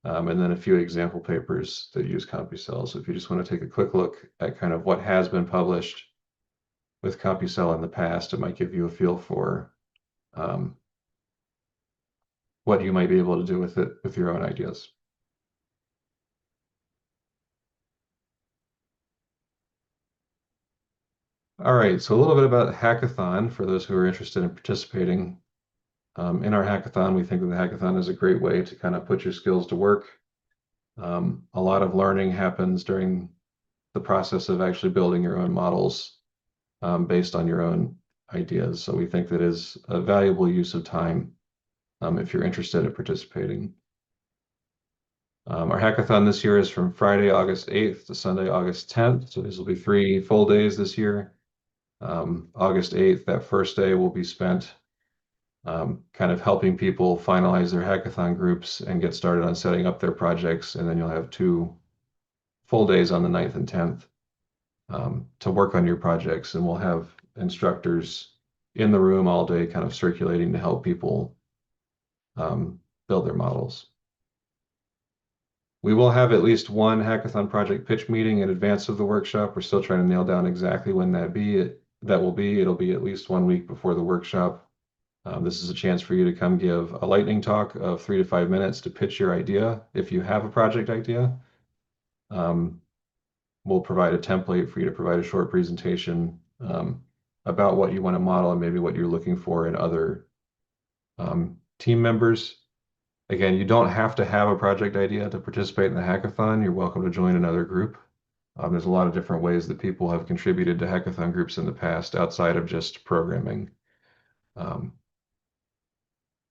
and then a few example papers that use CompuCell. So if you just want to take a quick look at kind of what has been published with CompuCell in the past, it might give you a feel for what you might be able to do with it with your own ideas. All right, so a little bit about Hackathon for those who are interested in participating. In our Hackathon, we think that the Hackathon is a great way to kind of put your skills to work. A lot of learning happens during the process of actually building your own models based on your own ideas. So we think that is a valuable use of time if you're interested in participating. Our hackathon this year is from Friday, August 8th to Sunday, August 10th. So these will be 3 full days this year. August 8th, that first day will be spent kind of helping people finalize their hackathon groups and get started on setting up their projects. And then you'll have 2 full days on the 9th and 10th to work on your projects. And we'll have instructors in the room all day kind of circulating to help people build their models. We will have at least one hackathon project pitch meeting in advance of the workshop. We're still trying to nail down exactly when that will be. It'll be at least 1 week before the workshop. This is a chance for you to come give a lightning talk of 3 to 5 minutes to pitch your idea. If you have a project idea, we'll provide a template for you to provide a short presentation about what you want to model and maybe what you're looking for in other Team members, again, you don't have to have a project idea to participate in the hackathon. You're welcome to join another group. There's a lot of different ways that people have contributed to hackathon groups in the past outside of just programming.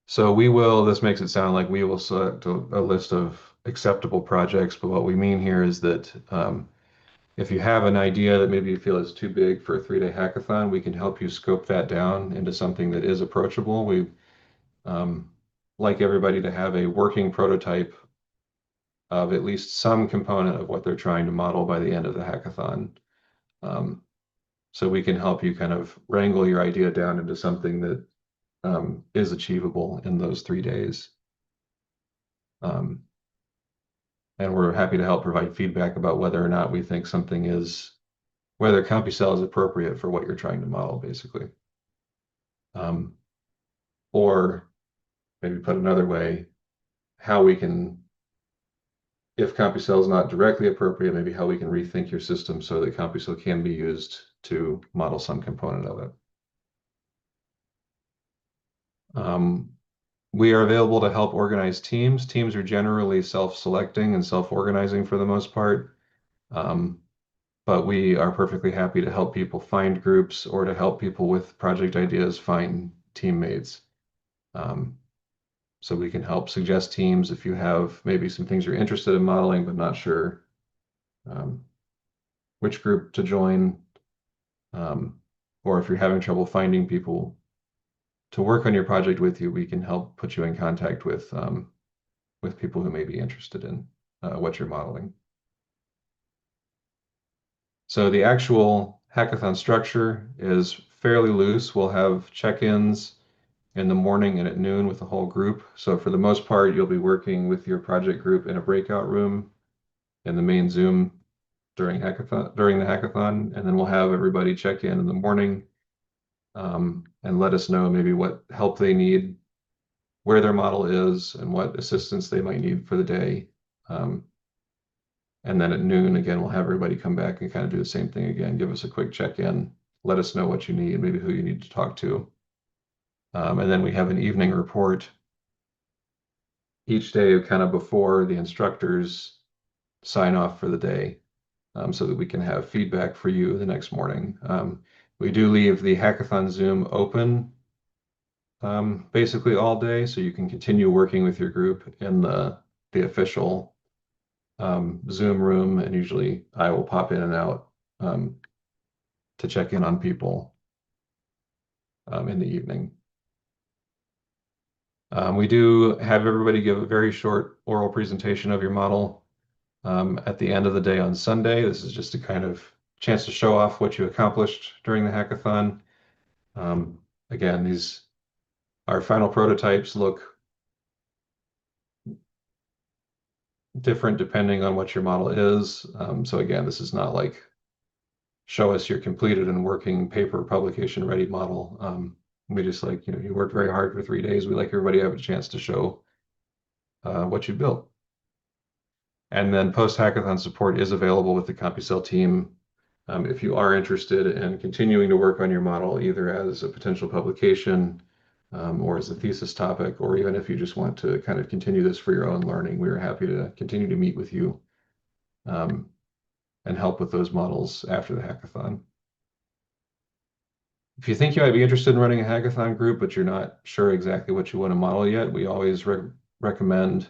So this makes it sound like we will select a list of acceptable projects, but what we mean here is that if you have an idea that maybe you feel is too big for a 3-day hackathon, we can help you scope that down into something that is approachable. We like everybody to have a working prototype of at least some component of what they're trying to model by the end of the hackathon. So we can help you kind of wrangle your idea down into something that is achievable in those 3 days. And we're happy to help provide feedback about whether or not we think something is, whether CompuCell is appropriate for what you're trying to model, basically. Or maybe put another way, how we can, if CompuCell is not directly appropriate, maybe how we can rethink your system so that CompuCell can be used to model some component of it. We are available to help organize teams. Teams are generally self-selecting and self-organizing for the most part. But we are perfectly happy to help people find groups or to help people with project ideas find teammates. So we can help suggest teams if you have maybe some things you're interested in modeling but not sure which group to join, or if you're having trouble finding people to work on your project with you, we can help put you in contact with people who may be interested in what you're modeling. So the actual hackathon structure is fairly loose. We'll have check-ins in the morning and at noon with the whole group. So for the most part, you'll be working with your project group in a breakout room in the main Zoom during the hackathon, and then we'll have everybody check in the morning and let us know maybe what help they need, where their model is, and what assistance they might need for the day. And then at noon, again, we'll have everybody come back and kind of do the same thing again, give us a quick check-in, let us know what you need, maybe who you need to talk to. And then we have an evening report each day kind of before the instructors sign off for the day, so that we can have feedback for you the next morning. We do leave the Hackathon Zoom open basically all day, so you can continue working with your group in the official Zoom room, and usually I will pop in and out to check in on people in the evening. We do have everybody give a very short oral presentation of your model at the end of the day on Sunday. This is just a kind of chance to show off what you accomplished during the hackathon. Again, our final prototypes look different depending on what your model is. So again, this is not like show us your completed and working paper publication ready model. We just like, you worked very hard for 3 days. We like everybody to have a chance to show what you built. And then post-hackathon support is available with the CompuCell team if you are interested in continuing to work on your model, either as a potential publication or as a thesis topic, or even if you just want to kind of continue this for your own learning. We are happy to continue to meet with you and help with those models after the hackathon. If you think you might be interested in running a hackathon group, but you're not sure exactly what you want to model yet, we always recommend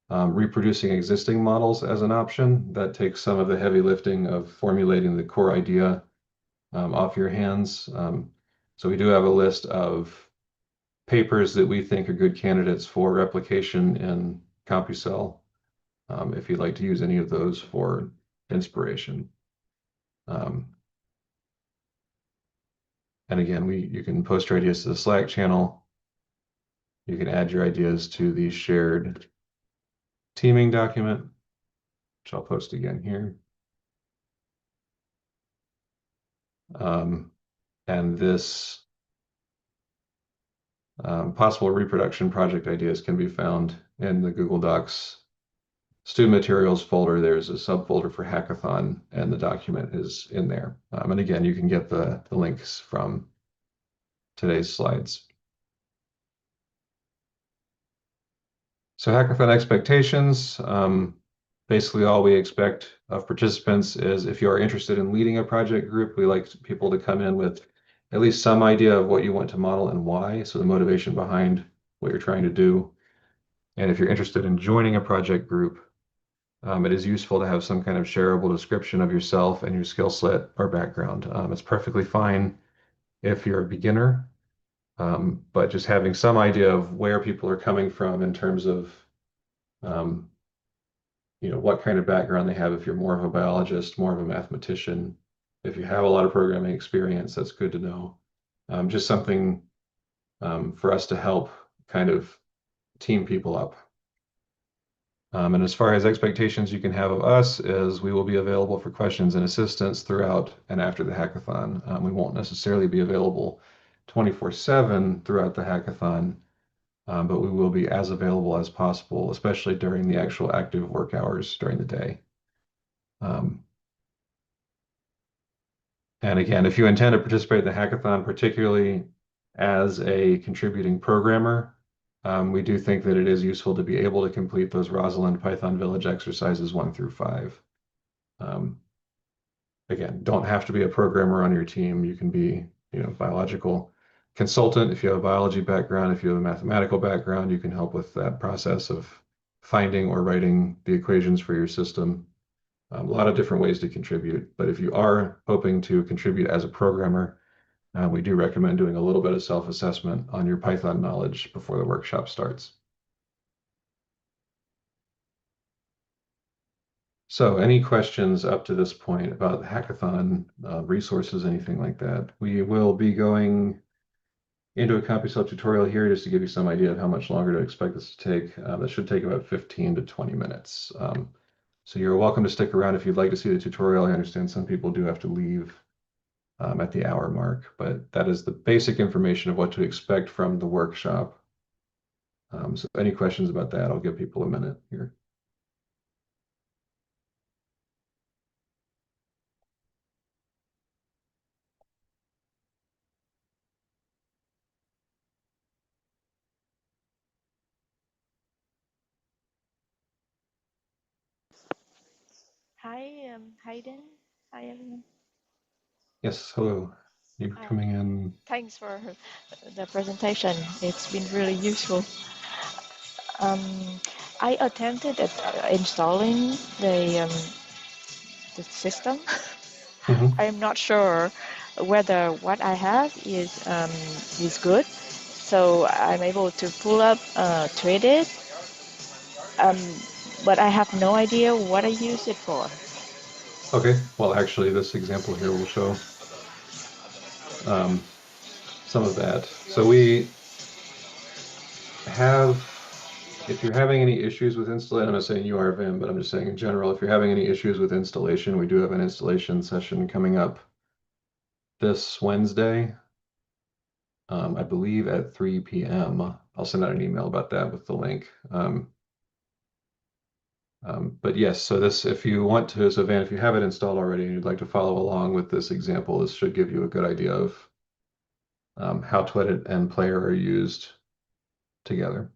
reproducing existing models as an option. That takes some of the heavy lifting of formulating the core idea off your hands. So we do have a list of papers that we think are good candidates for replication in CompuCell, if you'd like to use any of those for inspiration. And again, you can post your ideas to the Slack channel. You can add your ideas to the shared teaming document, which I'll post again here. And this possible reproduction project ideas can be found in the Google Docs student materials folder. There's a subfolder for Hackathon, and the document is in there. And again, you can get the links from today's slides. So hackathon expectations, basically all we expect of participants is if you are interested in leading a project group, we like people to come in with at least some idea of what you want to model and why, so the motivation behind what you're trying to do. And if you're interested in joining a project group, it is useful to have some kind of shareable description of yourself and your skill set or background. It's perfectly fine if you're a beginner, but just having some idea of where people are coming from in terms of um, what kind of background they have. If you're more of a biologist, more of a mathematician, if you have a lot of programming experience, that's good to know. Just something for us to help kind of team people up. And as far as expectations you can have of us is we will be available for questions and assistance throughout and after the hackathon. We won't necessarily be available 24/7 throughout the hackathon, but we will be as available as possible, especially during the actual active work hours during the day. Um, and again, if you intend to participate in the hackathon, particularly as a contributing programmer, we do think that it is useful to be able to complete those Rosalind Python Village exercises 1 through 5. Um, again, don't have to be a programmer on your team. You can be, biological consultant. If you have a biology background, if you have a mathematical background, you can help with that process of finding or writing the equations for your system. A lot of different ways to contribute. But if you are hoping to contribute as a programmer, we do recommend doing a little bit of self-assessment on your Python knowledge before the workshop starts. So any questions up to this point about the hackathon resources, anything like that? We will be going into a CompuCell tutorial here just to give you some idea of how much longer to expect this to take. That should take about 15 to 20 minutes. So you're welcome to stick around if you'd like to see the tutorial. I understand some people do have to leave at the hour mark, but that is the basic information of what to expect from the workshop. So any questions about that, I'll give people a minute here. Hi, Hayden. Hi, everyone. Yes, hello. You Uh, coming in? Thanks for the presentation. It's been really useful. Um, I attempted at installing the system. Mhm. I'm not sure whether what I have is good. So I'm able to pull up Threaded, um, but I have no idea what I use it for. Okay, well, actually, this example here will show um, some of that. So we have, if you're having any issues with installation, I'm not saying you are, Vim, but I'm just saying in general, if you're having any issues with installation, we do have an installation session coming up this Wednesday, I believe at 3 p.m. I'll send out an email about that with the link. But yes, so this, if you want to, so Van, if you have it installed already and you'd like to follow along with this example, this should give you a good idea of how Twedit and Player are used together.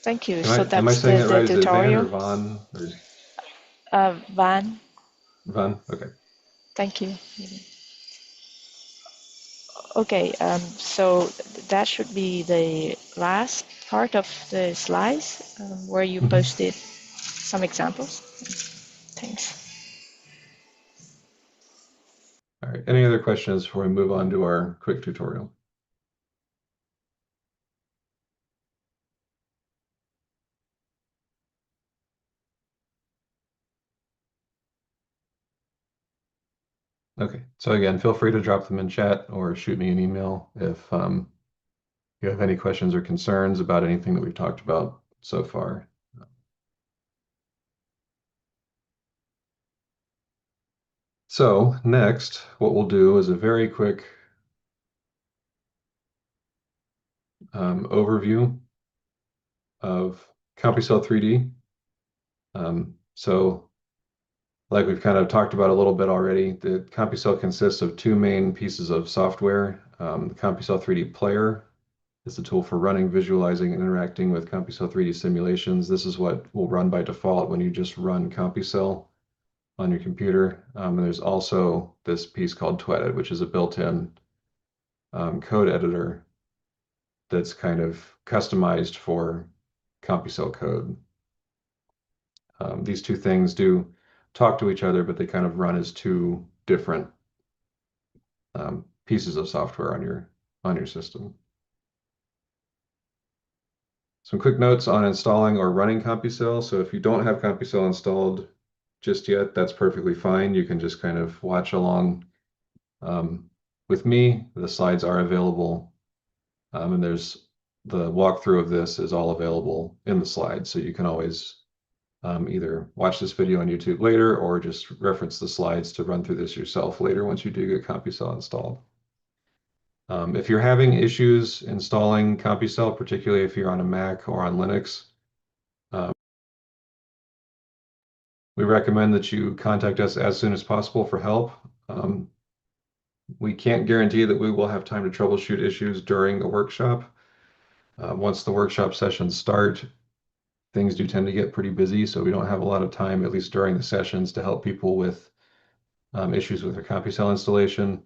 Thank you. Am I So am I that's saying that the right? Is it Van or tutorial. Von or Van, Von? Okay. thank you. Okay, so that should be the last part of the slides where you Mhm. posted some examples. Thanks. All right. Any other questions before we move on to our quick tutorial? Okay. So again, feel free to drop them in chat or shoot me an email if you have any questions or concerns about anything that we've talked about so far. So next, what we'll do is a very quick overview of CompuCell3D. So like we've kind of talked about a little bit already, the CompuCell consists of two main pieces of software, the CompuCell3D player, is a tool for running, visualizing, and interacting with CompuCell3D simulations. This is what will run by default when you just run CompuCell on your computer. And there's also this piece called Twedit, which is a built-in code editor that's kind of customized for CompuCell code. These two things do talk to each other, but they kind of run as two different pieces of software on your system. Some quick notes on installing or running CompuCell. So if you don't have CompuCell installed just yet, that's perfectly fine. You can just kind of watch along with me. The slides are available, and there's the walkthrough of this is all available in the slides. So you can always either watch this video on YouTube later or just reference the slides to run through this yourself later once you do get CompuCell installed. If you're having issues installing CompuCell, particularly if you're on a Mac or on Linux, we recommend that you contact us as soon as possible for help. We can't guarantee that we will have time to troubleshoot issues during the workshop. Once the workshop sessions start, things do tend to get pretty busy, so we don't have a lot of time, at least during the sessions, to help people with issues with their CompuCell installation.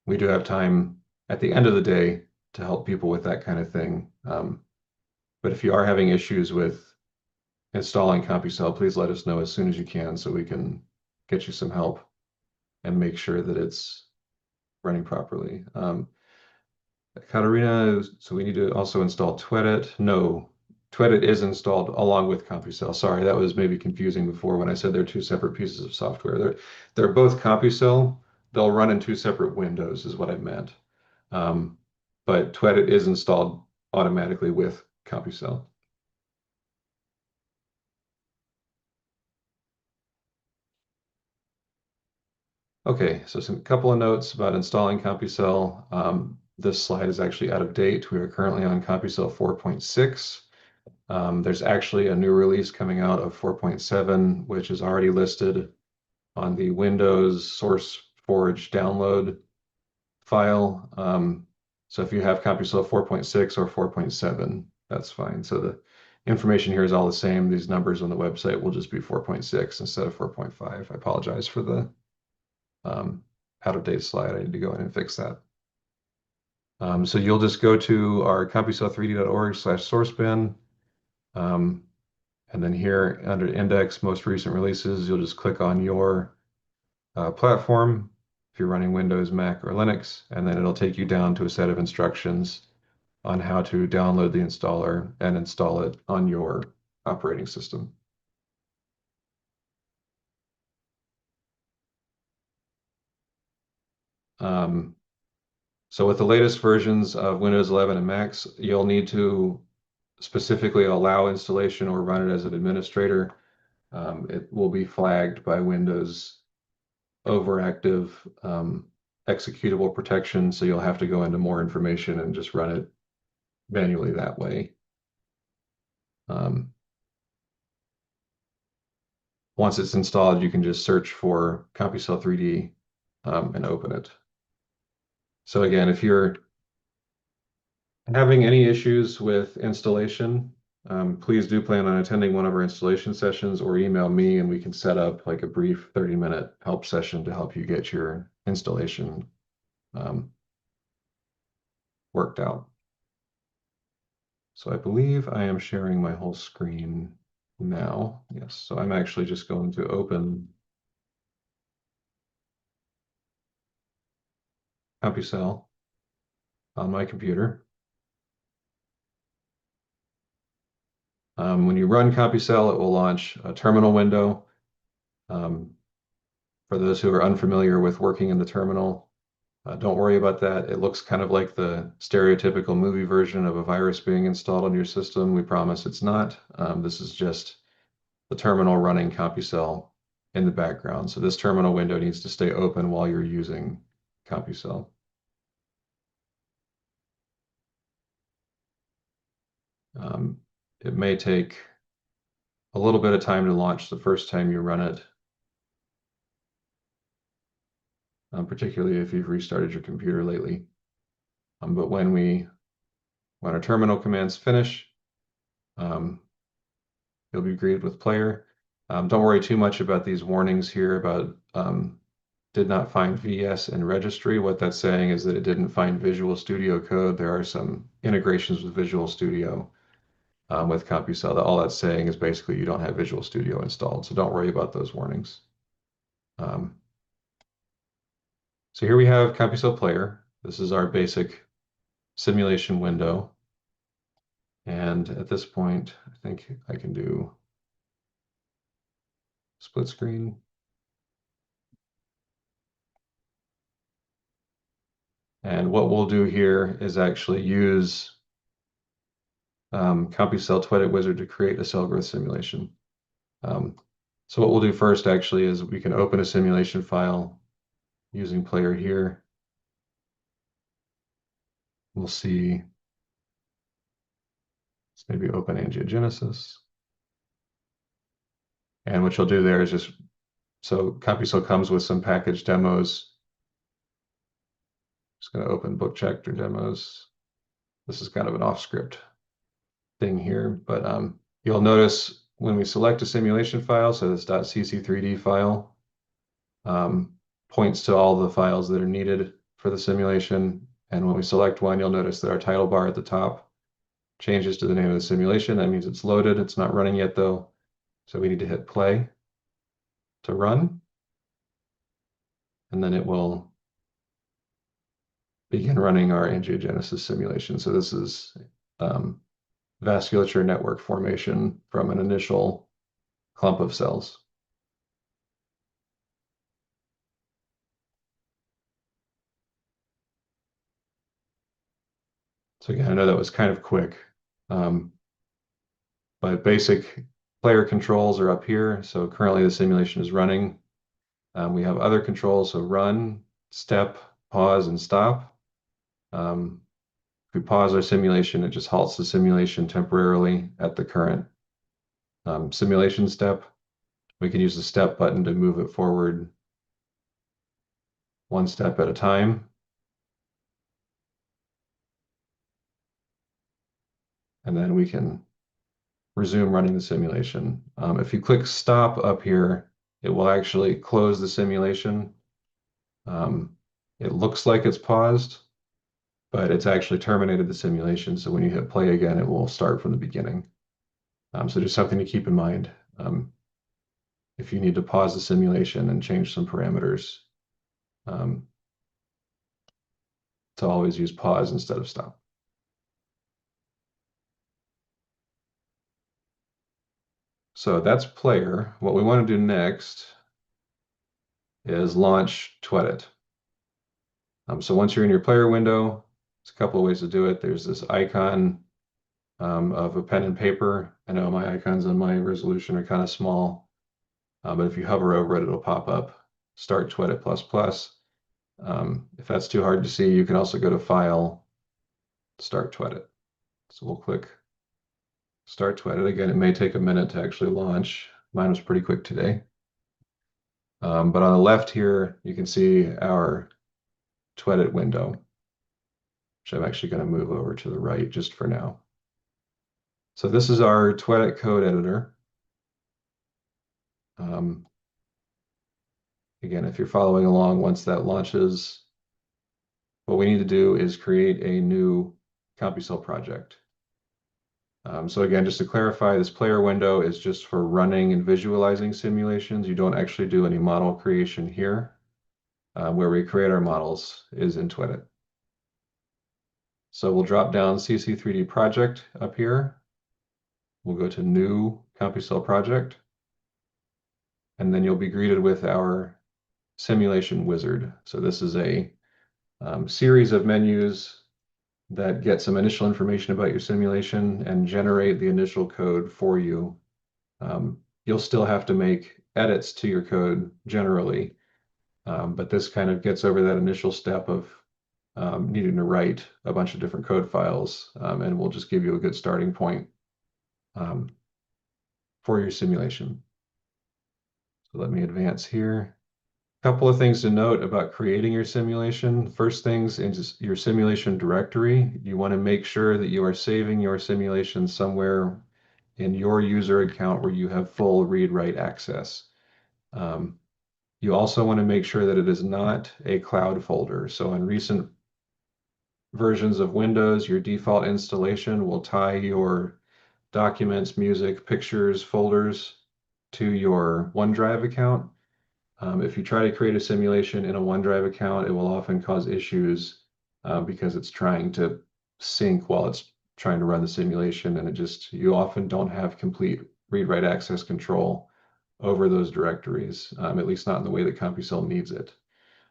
We do have time at the end of the day to help people with that kind of thing. But if you are having issues with installing CompuCell, please let us know as soon as you can so we can get you some help and make sure that it's running properly. Katarina, so we need to also install Twedit. No, Twedit is installed along with CompuCell. Sorry, that was maybe confusing before when I said they're two separate pieces of software. They're both CompuCell. They'll run in two separate windows is what I meant. But Twedit is installed automatically with CompuCell. Okay, so some couple of notes about installing CompuCell. This slide is actually out of date. We are currently on CompuCell 4.6. There's actually a new release coming out of 4.7, which is already listed on the Windows SourceForge download file. So if you have CompuCell 4.6 or 4.7, that's fine. So the information here is all the same. These numbers on the website will just be 4.6 instead of 4.5. I apologize for the out-of-date slide. I need to go in and fix that. So you'll just go to our CompuCell3D.org/sourcebin. And then here under index, most recent releases, you'll just click on your platform if you're running Windows, Mac, or Linux, and then it'll take you down to a set of instructions on how to download the installer and install it on your operating system. So with the latest versions of Windows 11 and Macs, you'll need to specifically allow installation or run it as an administrator. It will be flagged by Windows overactive executable protection, so you'll have to go into more information and just run it manually that way. Once it's installed, you can just search for CompuCell3D and open it. So again, if you're having any issues with installation, please do plan on attending one of our installation sessions or email me and we can set up like a brief 30-minute help session to help you get your installation worked out. So I believe I am sharing my whole screen now. Yes, so I'm actually just going to open CompuCell on my computer. When you run CompuCell, it will launch a terminal window. For those who are unfamiliar with working in the terminal, don't worry about that. It looks kind of like the stereotypical movie version of a virus being installed on your system. We promise it's not. This is just the terminal running CompuCell in the background. So this terminal window needs to stay open while you're using CompuCell. It may take a little bit of time to launch the first time you run it, particularly if you've restarted your computer lately. But when our terminal commands finish, you'll be greeted with player. Don't worry too much about these warnings here about did not find VS in registry. What that's saying is that it didn't find Visual Studio Code. There are some integrations with Visual Studio with CompuCell. All that's saying is basically you don't have Visual Studio installed, so don't worry about those warnings. So here we have CompuCell Player. This is our basic simulation window. And at this point, I think I can do split screen. And what we'll do here is actually use CompuCell Twedit Wizard to create a cell growth simulation. So what we'll do first actually is we can open a simulation file using player here. We'll see, let's maybe open angiogenesis. And what you'll do there is just, so CompuCell comes with some package demos. Just going to open book chapter demos. This is kind of an off script thing here, but you'll notice when we select a simulation file, so this .cc3d file points to all the files that are needed for the simulation. And when we select one, you'll notice that our title bar at the top changes to the name of the simulation. That means it's loaded. It's not running yet though. So we need to hit play to run. And then it will begin running our angiogenesis simulation. So this is vasculature network formation from an initial clump of cells. So again, I know that was kind of quick, but basic player controls are up here. So currently the simulation is running. We have other controls, so run, step, pause, and stop. If we pause our simulation, it just halts the simulation temporarily at the current simulation step. We can use the step button to move it forward one step at a time. And then we can resume running the simulation. If you click stop up here, it will actually close the simulation. It looks like it's paused, but it's actually terminated the simulation. So when you hit play again, it will start from the beginning. So just something to keep in mind. If you need to pause the simulation and change some parameters, to always use pause instead of stop. So that's player. What we want to do next is launch Twedit. So once you're in your player window, there's a couple of ways to do it. There's this icon of a pen and paper. I know my icons on my resolution are kind of small, but if you hover over it, it'll pop up, Start Twedit++. If that's too hard to see, you can also go to File, Start Twedit. So we'll click Start Twedit. Again, it may take a minute to actually launch. Mine was pretty quick today. But on the left here, you can see our Twedit window, which I'm actually going to move over to the right just for now. So this is our Twedit code editor. Again, if you're following along, once that launches, what we need to do is create a new CompuCell project. So again, just to clarify, this player window is just for running and visualizing simulations. You don't actually do any model creation here. Where we create our models is in Twedit. So we'll drop down CC3D project up here. We'll go to new CompuCell project. And then you'll be greeted with our simulation wizard. So this is a series of menus that get some initial information about your simulation and generate the initial code for you. You'll still have to make edits to your code generally, but this kind of gets over that initial step of needing to write a bunch of different code files, and will just give you a good starting point for your simulation. So let me advance here. A Couple of things to note about creating your simulation. First things is your simulation directory. You want to make sure that you are saving your simulation somewhere in your user account where you have full read-write access. Um, you also want to make sure that it is not a cloud folder. So in recent versions of Windows, your default installation will tie your documents, music, pictures, folders to your OneDrive account. If you try to create a simulation in a OneDrive account, it will often cause issues because it's trying to sync while it's trying to run the simulation, and you often don't have complete read-write access control over those directories, at least not in the way that CompuCell needs it.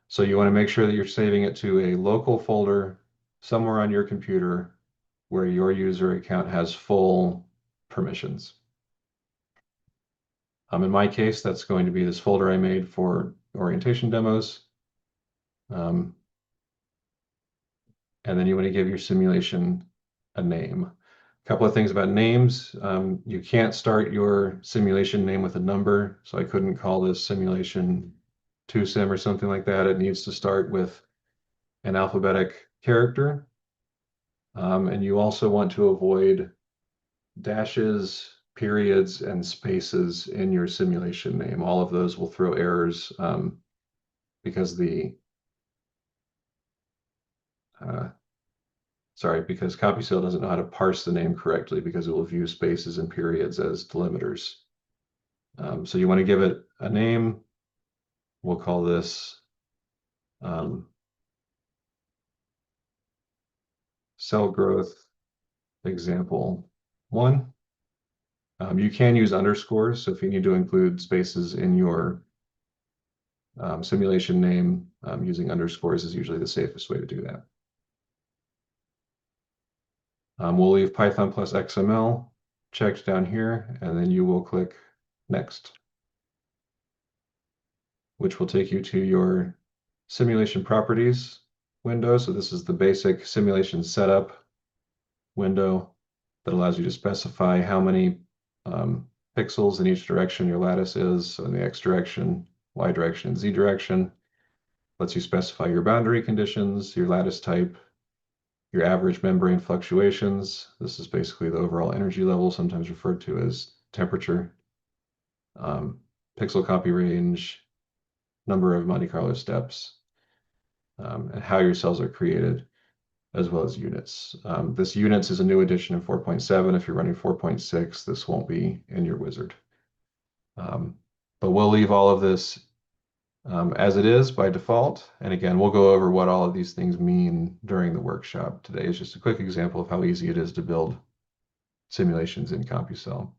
So you want to make sure that you're saving it to a local folder somewhere on your computer where your user account has full permissions. In my case, that's going to be this folder I made for orientation demos. And then you want to give your simulation a name. A couple of things about names. You can't start your simulation name with a number, so I couldn't call this simulation 2sim or something like that. It needs to start with an alphabetic character. And you also want to avoid dashes, periods, and spaces in your simulation name. All of those will throw errors because because CompuCell doesn't know how to parse the name correctly because it will view spaces and periods as delimiters. So you want to give it a name. We'll call this cell growth example 1. You can use underscores, so if you need to include spaces in your simulation name, using underscores is usually the safest way to do that. We'll leave Python plus XML checked down here, and then you will click Next, which will take you to your simulation properties window. So this is the basic simulation setup window that allows you to specify how many pixels in each direction your lattice is. So in the X direction, Y direction, and Z direction. Lets you specify your boundary conditions, your lattice type, your average membrane fluctuations. This is basically the overall energy level, sometimes referred to as temperature, pixel copy range, number of Monte Carlo steps, and how your cells are created, as well as units. This units is a new addition in 4.7. If you're running 4.6, this won't be in your wizard. But we'll leave all of this as it is by default. And again, we'll go over what all of these things mean during the workshop. Today is just a quick example of how easy it is to build simulations in CompuCell.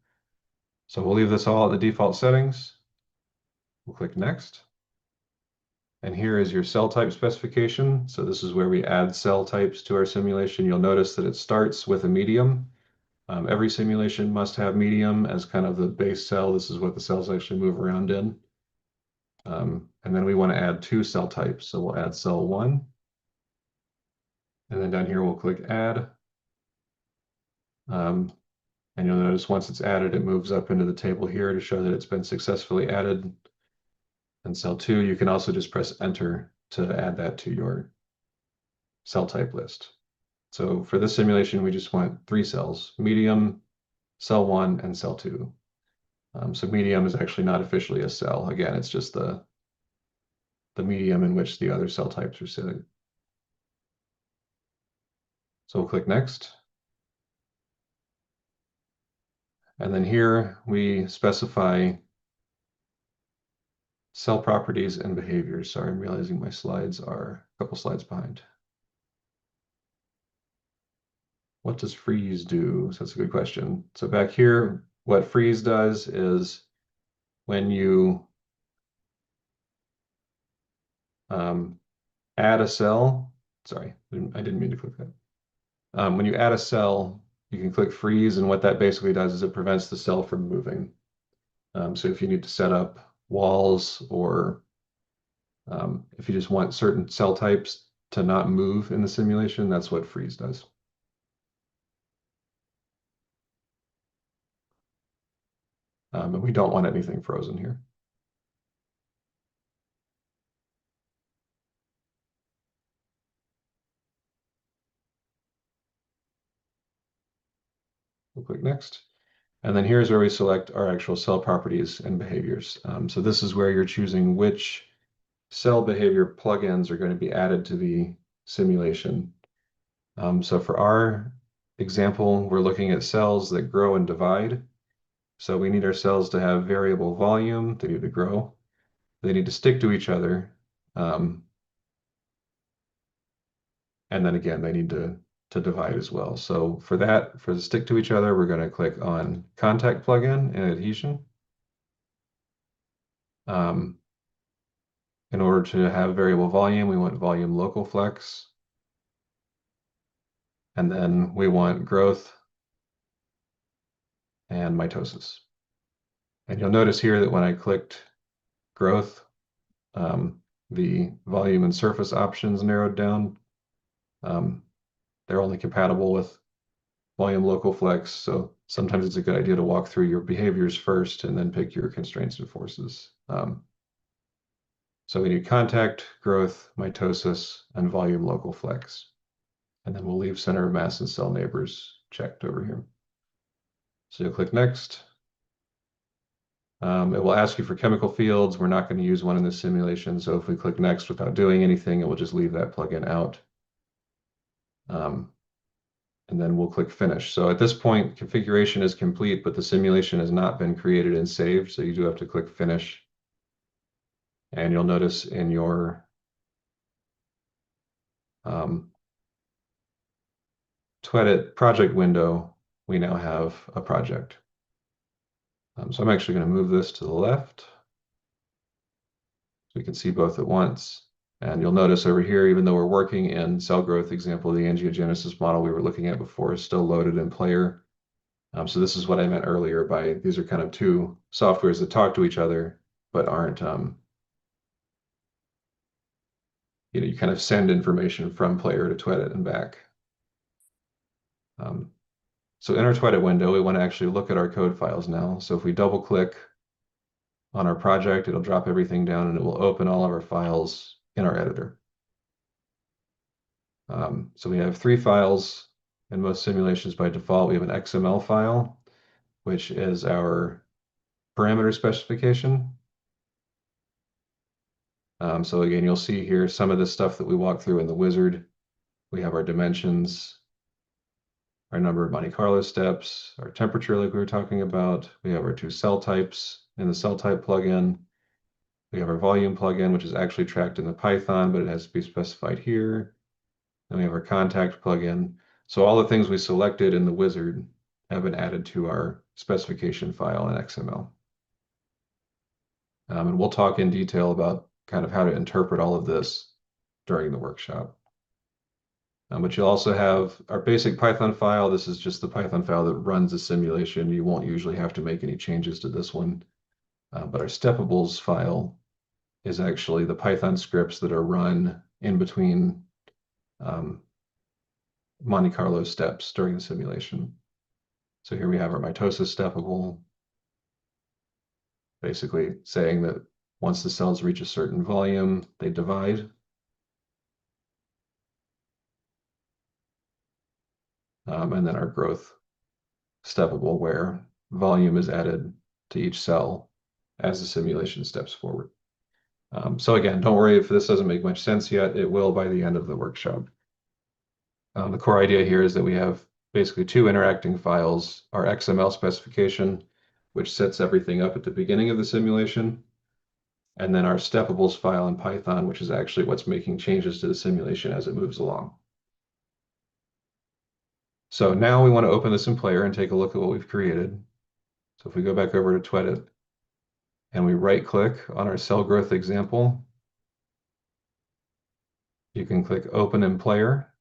So we'll leave this all at the default settings. We'll click Next. And here is your cell type specification. So this is where we add cell types to our simulation. You'll notice that it starts with a medium. Every simulation must have medium as kind of the base cell. This is what the cells actually move around in. And then we want to add 2 cell types. So we'll add cell 1. And then down here, we'll click Add. And you'll notice once it's added, it moves up into the table here to show that it's been successfully added. And cell 2, you can also just press Enter to add that to your cell type list. So for this simulation, we just want 3 cells, medium, cell 1, and cell 2. So medium is actually not officially a cell. Again, it's just the medium in which the other cell types are sitting. So we'll click Next. And then here we specify cell properties and behaviors. Sorry, I'm realizing my slides are a couple slides behind. What does freeze do? So that's a good question. So back here, what freeze does is when you add a cell, sorry, I didn't mean to click that. When you add a cell, you can click freeze, and what that basically does is it prevents the cell from moving. So if you need to set up walls or if you just want certain cell types to not move in the simulation, that's what freeze does. And we don't want anything frozen here. We'll click next. And then here's where we select our actual cell properties and behaviors. So this is where you're choosing which cell behavior plugins are going to be added to the simulation. So for our example, we're looking at cells that grow and divide. So we need our cells to have variable volume, they need to grow, they need to stick to each other, and then again, they need to divide as well. So for that, for the stick to each other, we're going to click on contact plugin and adhesion. In order to have variable volume, we want volume local flex. And then we want growth and mitosis. And you'll notice here that when I clicked growth, the volume and surface options narrowed down. They're only compatible with volume local flex. So sometimes it's a good idea to walk through your behaviors first and then pick your constraints and forces. So we need contact, growth, mitosis, and volume local flex. And then we'll leave center of mass and cell neighbors checked over here. So you'll click next. It will ask you for chemical fields. We're not going to use one in this simulation. So if we click next without doing anything, it will just leave that plugin out. And then we'll click finish. So at this point, configuration is complete, but the simulation has not been created and saved. So you do have to click finish. And you'll notice in your Twedit project window, we now have a project. So I'm actually going to move this to the left so we can see both at once. And you'll notice over here, even though we're working in cell growth example, the angiogenesis model we were looking at before is still loaded in player. So this is what I meant earlier by these are kind of two softwares that talk to each other, but aren't, you kind of send information from player to Twedit and back. So in our Twedit window, we want to actually look at our code files now. So if we double click on our project, it'll drop everything down and it will open all of our files in our editor. So we have 3 files in most simulations by default. We have an XML file, which is our parameter specification. So again, you'll see here some of the stuff that we walked through in the wizard. We have our dimensions, our number of Monte Carlo steps, our temperature like we were talking about. We have our 2 cell types in the cell type plugin. We have our volume plugin, which is actually tracked in the Python, but it has to be specified here. Then we have our contact plugin. So all the things we selected in the wizard have been added to our specification file in XML. And we'll talk in detail about kind of how to interpret all of this during the workshop. But you'll also have our basic Python file. This is just the Python file that runs the simulation. You won't usually have to make any changes to this one. But our stepables file is actually the Python scripts that are run in between Monte Carlo steps during the simulation. So here we have our mitosis stepable, basically saying that once the cells reach a certain volume, they divide. And then our growth stepable, where volume is added to each cell as the simulation steps forward. So again, don't worry if this doesn't make much sense yet. It will by the end of the workshop. The core idea here is that we have basically 2 interacting files, our XML specification, which sets everything up at the beginning of the simulation, and then our stepables file in Python, which is actually what's making changes to the simulation as it moves along. So now we want to open this in player and take a look at what we've created. So if we go back over to Twedit and we right click on our cell growth example, you can click open in player.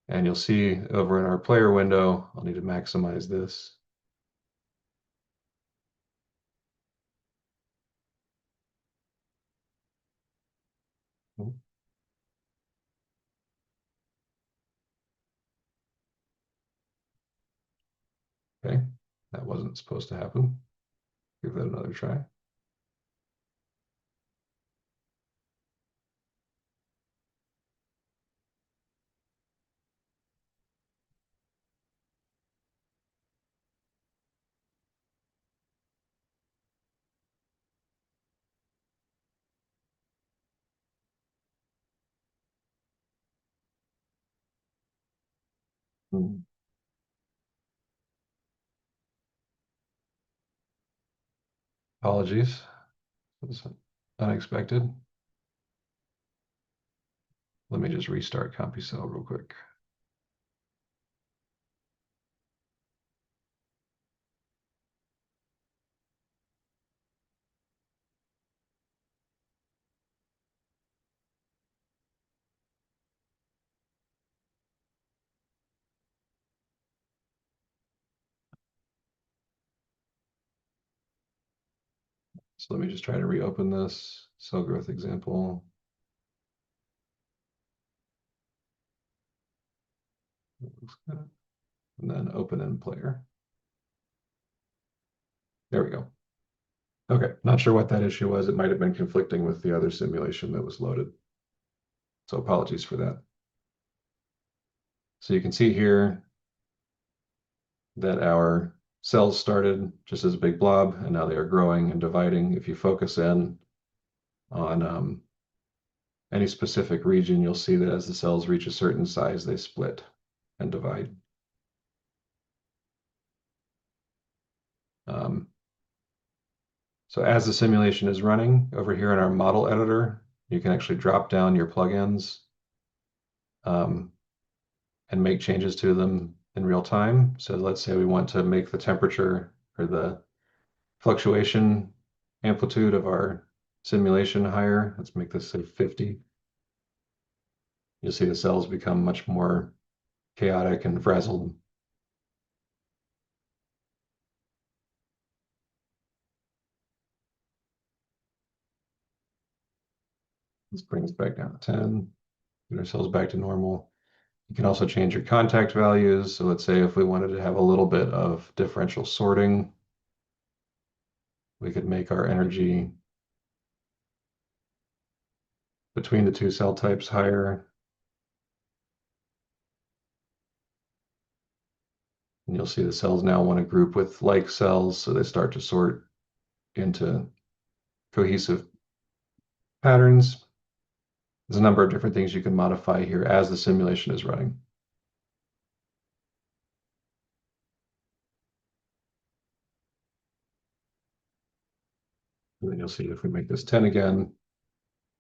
And you'll see over in our player window, I'll need to maximize this. Okay, that wasn't supposed to happen. Give that another try. Hmm. Apologies. It was unexpected. Let me just restart CompuCell real quick. So let me just try to reopen this cell growth example. And then open in player. There we go. Okay, not sure what that issue was. It might have been conflicting with the other simulation that was loaded. So apologies for that. So you can see here that our cells started just as a big blob, and now they are growing and dividing. If you focus in on any specific region, you'll see that as the cells reach a certain size, they split and divide. Um, so as the simulation is running over here in our model editor, you can actually drop down your plugins um, and make changes to them in real time. So let's say we want to make the temperature or the fluctuation amplitude of our simulation higher. Let's make this say 50. You'll see the cells become much more chaotic and frazzled. Let's bring this back down to 10, get our cells back to normal. You can also change your contact values. So let's say if we wanted to have a little bit of differential sorting, we could make our energy between the two cell types higher. And you'll see the cells now want to group with like cells, so they start to sort into cohesive patterns. There's a number of different things you can modify here as the simulation is running. And then you'll see if we make this 10 again,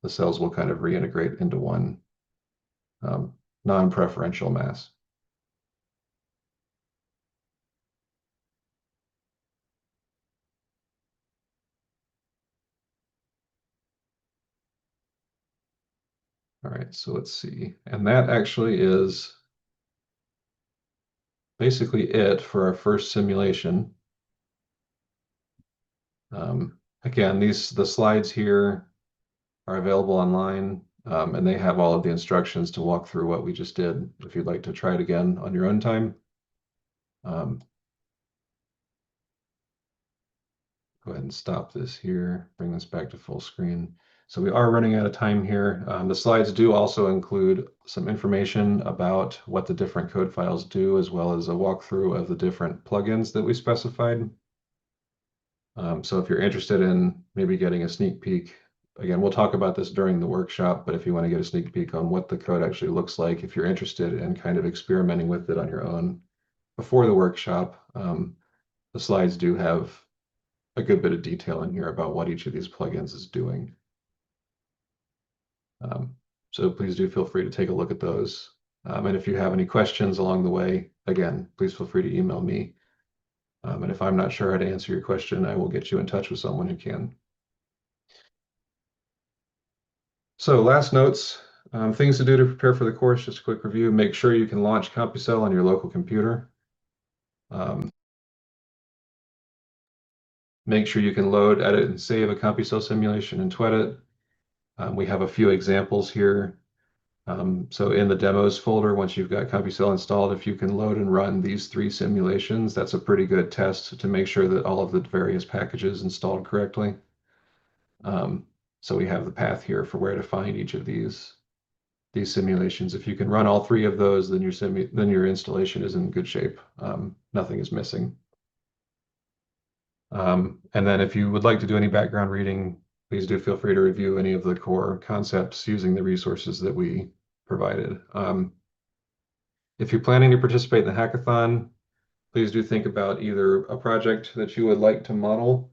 the cells will kind of reintegrate into one non-preferential mass. All right, so let's see. And that actually is basically it for our first simulation. Again, the slides here are available online, and they have all of the instructions to walk through what we just did if you'd like to try it again on your own time. Go ahead and stop this here, bring this back to full screen. So we are running out of time here. The slides do also include some information about what the different code files do, as well as a walkthrough of the different plugins that we specified. So if you're interested in maybe getting a sneak peek, again, we'll talk about this during the workshop, but if you want to get a sneak peek on what the code actually looks like, if you're interested in kind of experimenting with it on your own before the workshop, the slides do have a good bit of detail in here about what each of these plugins is doing. So please do feel free to take a look at those. And if you have any questions along the way, again, please feel free to email me. And if I'm not sure how to answer your question, I will get you in touch with someone who can. So last notes, things to do to prepare for the course, just a quick review. Make sure you can launch CompuCell on your local computer. Make sure you can load, edit, and save a CompuCell simulation and tweet it. We have a few examples here. So in the demos folder, once you've got CompuCell installed, if you can load and run these 3 simulations, that's a pretty good test to make sure that all of the various packages installed correctly. So we have the path here for where to find each of these simulations. If you can run all 3 of those, then your installation is in good shape. Nothing is missing. And then if you would like to do any background reading, please do feel free to review any of the core concepts using the resources that we provided. If you're planning to participate in the hackathon, please do think about either a project that you would like to model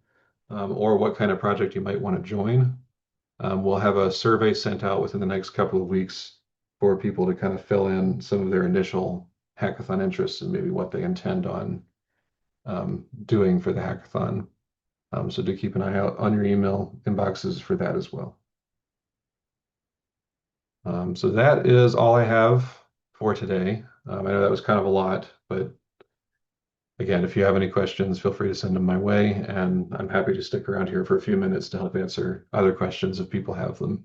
or what kind of project you might want to join. We'll have a survey sent out within the next couple of weeks for people to kind of fill in some of their initial hackathon interests and maybe what they intend on doing for the hackathon. So do keep an eye out on your email inboxes for that as well. So that is all I have for today. I know that was kind of a lot, but again, if you have any questions, feel free to send them my way, and I'm happy to stick around here for a few minutes to help answer other questions if people have them.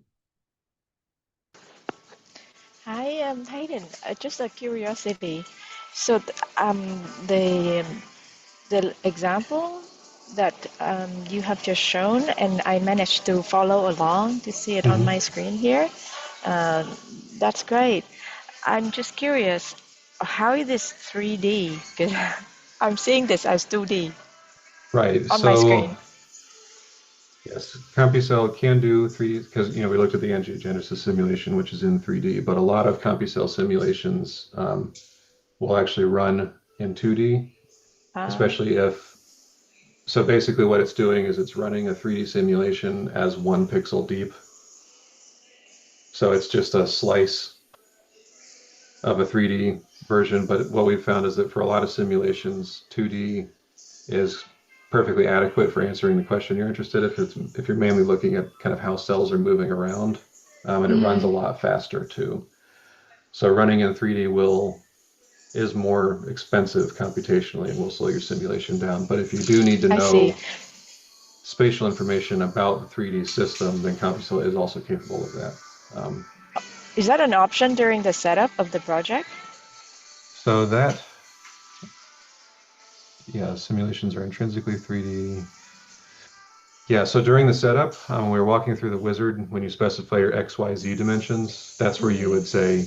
Hi, Hayden. Just a curiosity. So, the example that you have just shown, and I managed to follow along to see it on Mhm. my screen here. Uh, that's great. I'm just curious, how is this 3D? Because I'm seeing this as 2D Right. on my So screen. yes, CompuCell can do 3D because we looked at the angiogenesis simulation, which is in 3D, but a lot of CompuCell simulations will actually run in 2D, Ah, especially if so basically what it's doing is it's running a 3D simulation as 1 pixel deep. So it's just a slice of a 3D version, but what we've found is that for a lot of simulations, 2D is perfectly adequate for answering the question you're interested if you're mainly looking at kind of how cells are moving around, and it runs a mm, lot faster too. So running in 3D will is more expensive computationally and will slow your simulation down. But if you do need to I see. know spatial information about the 3D system, then CompuCell is also capable of that. Um, Is that an option during the setup of the project? so that Yeah, simulations are intrinsically 3D. Yeah, so during the setup, when we were walking through the wizard, when you specify your XYZ dimensions, that's where you Mm, would say,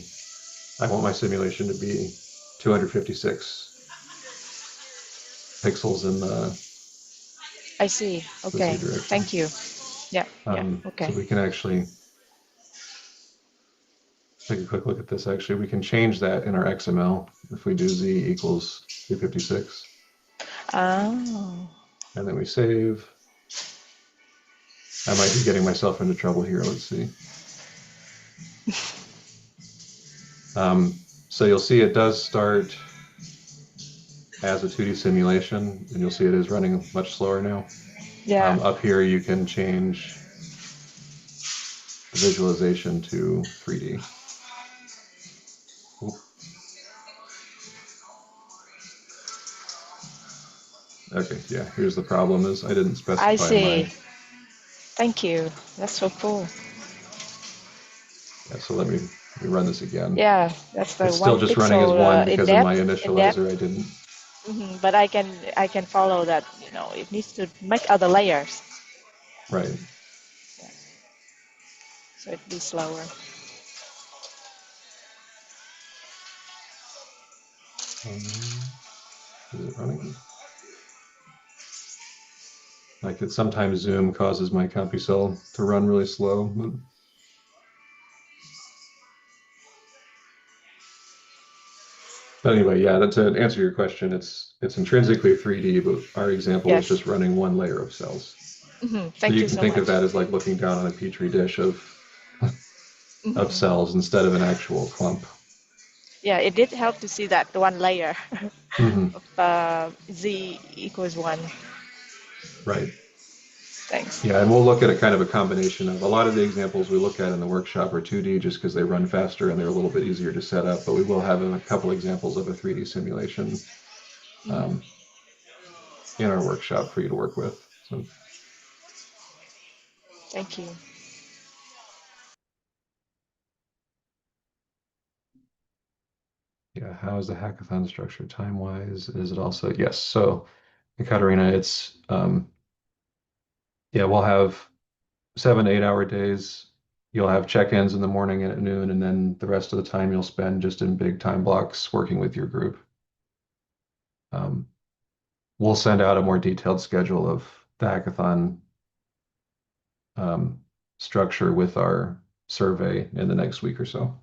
I want my simulation to be 256 pixels in I see. the Z Okay. direction. Thank you. Yeah, yeah. So Okay. we can actually take a quick look at this. Actually, we can change that in our XML if we do Z equals 256, Oh, and then we save. I might be getting myself into trouble here. Let's see. So you'll see it does start as a 2D simulation, and you'll see it is running much slower now. yeah. Up here, you can change the visualization to 3D. Oop. Okay, yeah, here's the problem is I didn't I specify see. my, Thank you. That's so cool. yeah, so let me run this again. Yeah, that's the It's still one just running as pixel one in because in my depth. In depth. initializer, I didn't, But I can follow that. It needs to make other layers, right. so it'd be slower. Is it running? Like it sometimes Zoom causes my CompuCell to run really slow. But anyway, yeah, that's to answer your question. It's intrinsically 3D, but our example is Yes. just running one layer of cells. So Thank you you can so think of much. that as like looking down on a petri dish of Hmm. cells instead of an actual clump. Yeah, it did help to see that one layer Hmm. of z equals 1. Right. Thanks. Yeah, and we'll look at a kind of a combination of a lot of the examples we look at in the workshop are 2D just because they run faster and they're a little bit easier to set up, but we will have a couple examples of a 3D simulation Hmm. um, in our workshop for you to work with. So Thank you. yeah, how is the hackathon structured time-wise? Is it also, yes. So Katarina, it's yeah, we'll have 7 8 hour days. You'll have check-ins in the morning and at noon, and then the rest of the time you'll spend just in big time blocks working with your group. Um, we'll send out a more detailed schedule of the hackathon um, structure with our survey in the next week or so.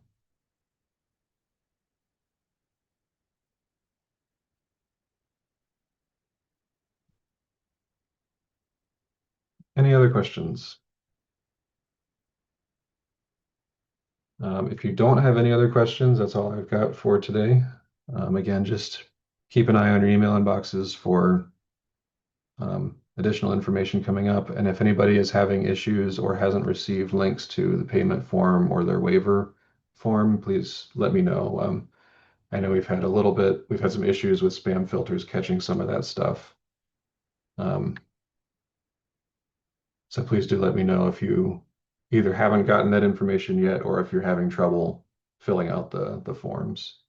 Any other questions? If you don't have any other questions, that's all I've got for today. Again, just keep an eye on your email inboxes for additional information coming up. And if anybody is having issues or hasn't received links to the payment form or their waiver form, please let me know. I know we've had some issues with spam filters catching some of that stuff. Um, so please do let me know if you either haven't gotten that information yet or if you're having trouble filling out the forms.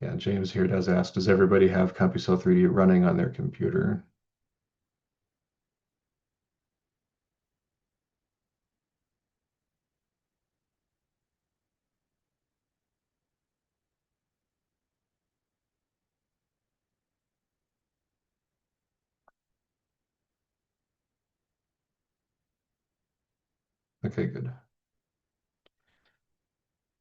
Yeah, James here does ask, does everybody have CompuCell3D running on their computer? Okay, good.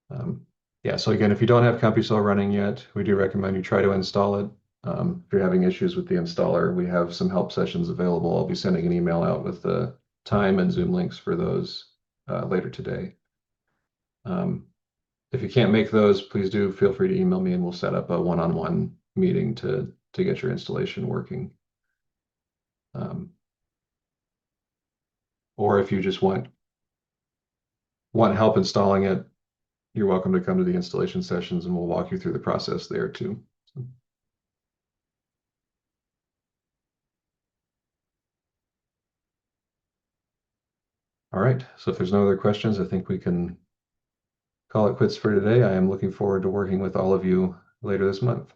Um, yeah, so again, if you don't have CompuCell running yet, we do recommend you try to install it. If you're having issues with the installer, we have some help sessions available. I'll be sending an email out with the time and Zoom links for those later today. Um, if you can't make those, please do feel free to email me and we'll set up a one-on-one meeting to get your installation working. Um, or if you just want help installing it, you're welcome to come to the installation sessions and we'll walk you through the process there too. So, all right, so if there's no other questions, I think we can call it quits for today. I am looking forward to working with all of you later this month.